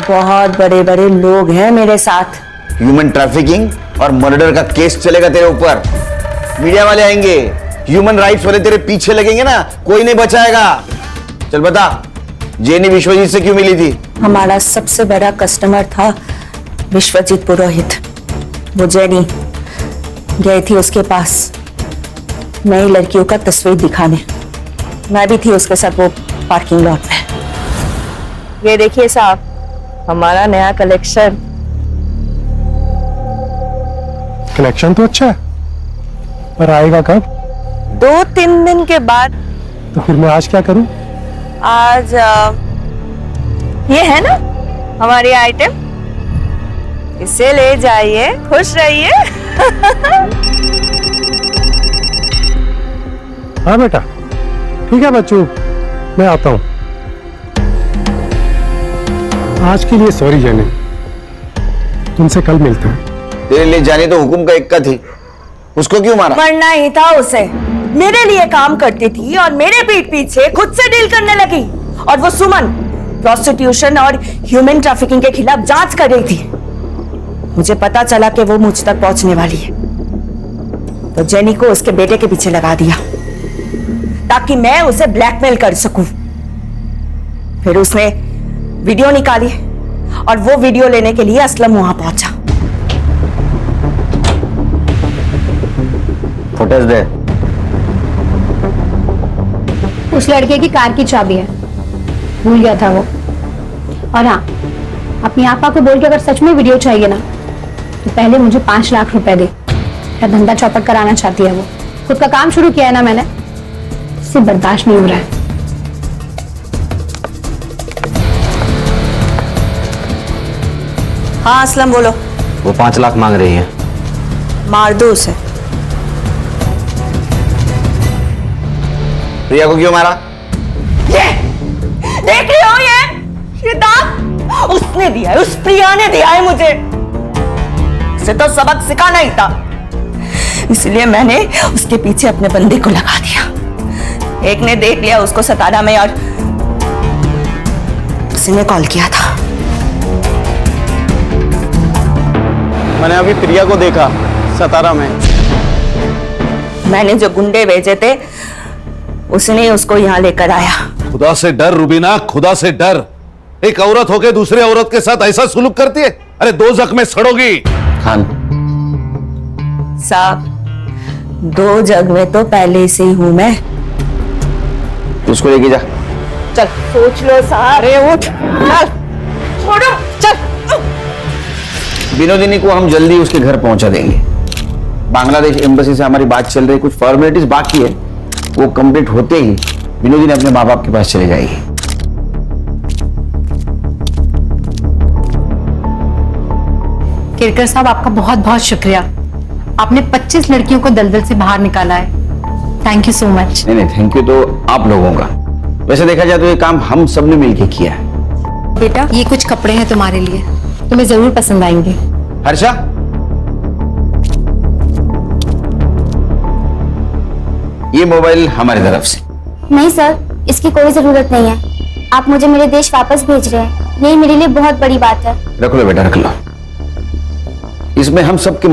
बहुत बड़े बड़े लोग हैं मेरे साथ। ह्यूमन ट्रैफिकिंग और मर्डर का केस चलेगा तेरे ऊपर। मीडिया वाले आएंगे, ह्यूमन राइट्स वाले तेरे पीछे लगेंगे ना, कोई नहीं बचाएगा। चल बता, जेनी विश्वजीत से क्यों मिली थी? हमारा सबसे बड़ा कस्टमर था विश्वजीत पुरोहित। वो जेनी गई थी उसके पास नई लड़कियों का तस्वीर दिखाने। मैं भी थी उसके साथ वो पार्किंग लॉट में। ये देखिए साहब, हमारा नया कलेक्शन। कलेक्शन तो अच्छा है, पर आएगा कब? 2-3 दिन के बाद। तो फिर मैं आज क्या करूं? आज ये है ना हमारी आइटम, इसे ले जाइए, खुश रहिए। हाँ बेटा, ठीक है बच्चों, मैं आता हूं। आज के लिए सॉरी जाने, तुमसे कल मिलते हैं। तेरे लिए जाने तो हुकुम का इक्का थी, उसको क्यों मारा? मरना ही था उसे। मेरे लिए काम करती थी और मेरे पीठ पीछे खुद से डील करने लगी। और वो सुमन प्रोस्टिट्यूशन और ह्यूमन ट्रैफिकिंग के खिलाफ जांच कर रही थी। मुझे पता चला कि वो मुझ तक पहुंचने वाली है, तो जेनी को उसके बेटे के पीछे लगा दिया ताकि मैं उसे ब्लैकमेल कर सकूं। फिर उसने वीडियो निकाली और वो वीडियो लेने के लिए असलम वहां पहुंचा। फुटेज दे। उस लड़के की कार की चाबी है, भूल गया था वो। और हाँ, अपनी आपा को बोल के अगर सच में वीडियो चाहिए ना, तो पहले मुझे 5 लाख रुपए दे। क्या धंधा चौपट कराना चाहती है वो। खुद का काम शुरू किया है ना मैंने, इससे बर्दाश्त नहीं हो रहा है। हाँ असलम बोलो। वो 5 लाख मांग रही है। मार दो उसे। प्रिया को क्यों मारा? ये देख रहे हो, ये दाग उसने दिया है, उस प्रिया ने दिया है मुझे। उसे तो सबक सिखाना ही था, इसलिए मैंने उसके पीछे अपने बंदे को लगा दिया। एक ने देख लिया उसको सतारा में और किसी ने कॉल किया था। मैंने अभी प्रिया को देखा सतारा में। मैंने जो गुंडे भेजे थे उसने उसको यहाँ लेकर आया। खुदा से डर रुबीना, खुदा से डर। एक औरत होके दूसरे औरत के साथ ऐसा सुलूक करती है? अरे 2 जख्म में सड़ोगी। खान साहब, 2 जग में तो पहले से ही हूं मैं। उसको लेके जा। चल सोच लो साहब। अरे उठ, चल छोड़ो, चल। विनोदिनी को हम जल्दी उसके घर पहुंचा देंगे। बांग्लादेश एम्बेसी से हमारी बात चल रही, कुछ फॉर्मेलिटीज बाकी है, वो कंप्लीट होते ही विनोदिनी अपने माँ बाप के पास चले जाएगी। केरकर साहब, आपका बहुत बहुत शुक्रिया। आपने 25 लड़कियों को दलदल से बाहर निकाला है। Thank you so much. नहीं, थैंक यू तो आप लोगों का। वैसे देखा जाए तो ये काम हम सबने मिलकर किया है। बेटा, ये कुछ कपड़े हैं तुम्हारे लिए, तुम्हें जरूर पसंद आएंगे। हर्षा, ये मोबाइल हमारी तरफ से। नहीं सर, इसकी कोई जरूरत नहीं है। आप मुझे मेरे देश वापस भेज रहे हैं, यही मेरे लिए बहुत बड़ी बात है। रख लो बेटा, रख लो। इसमें हम सबके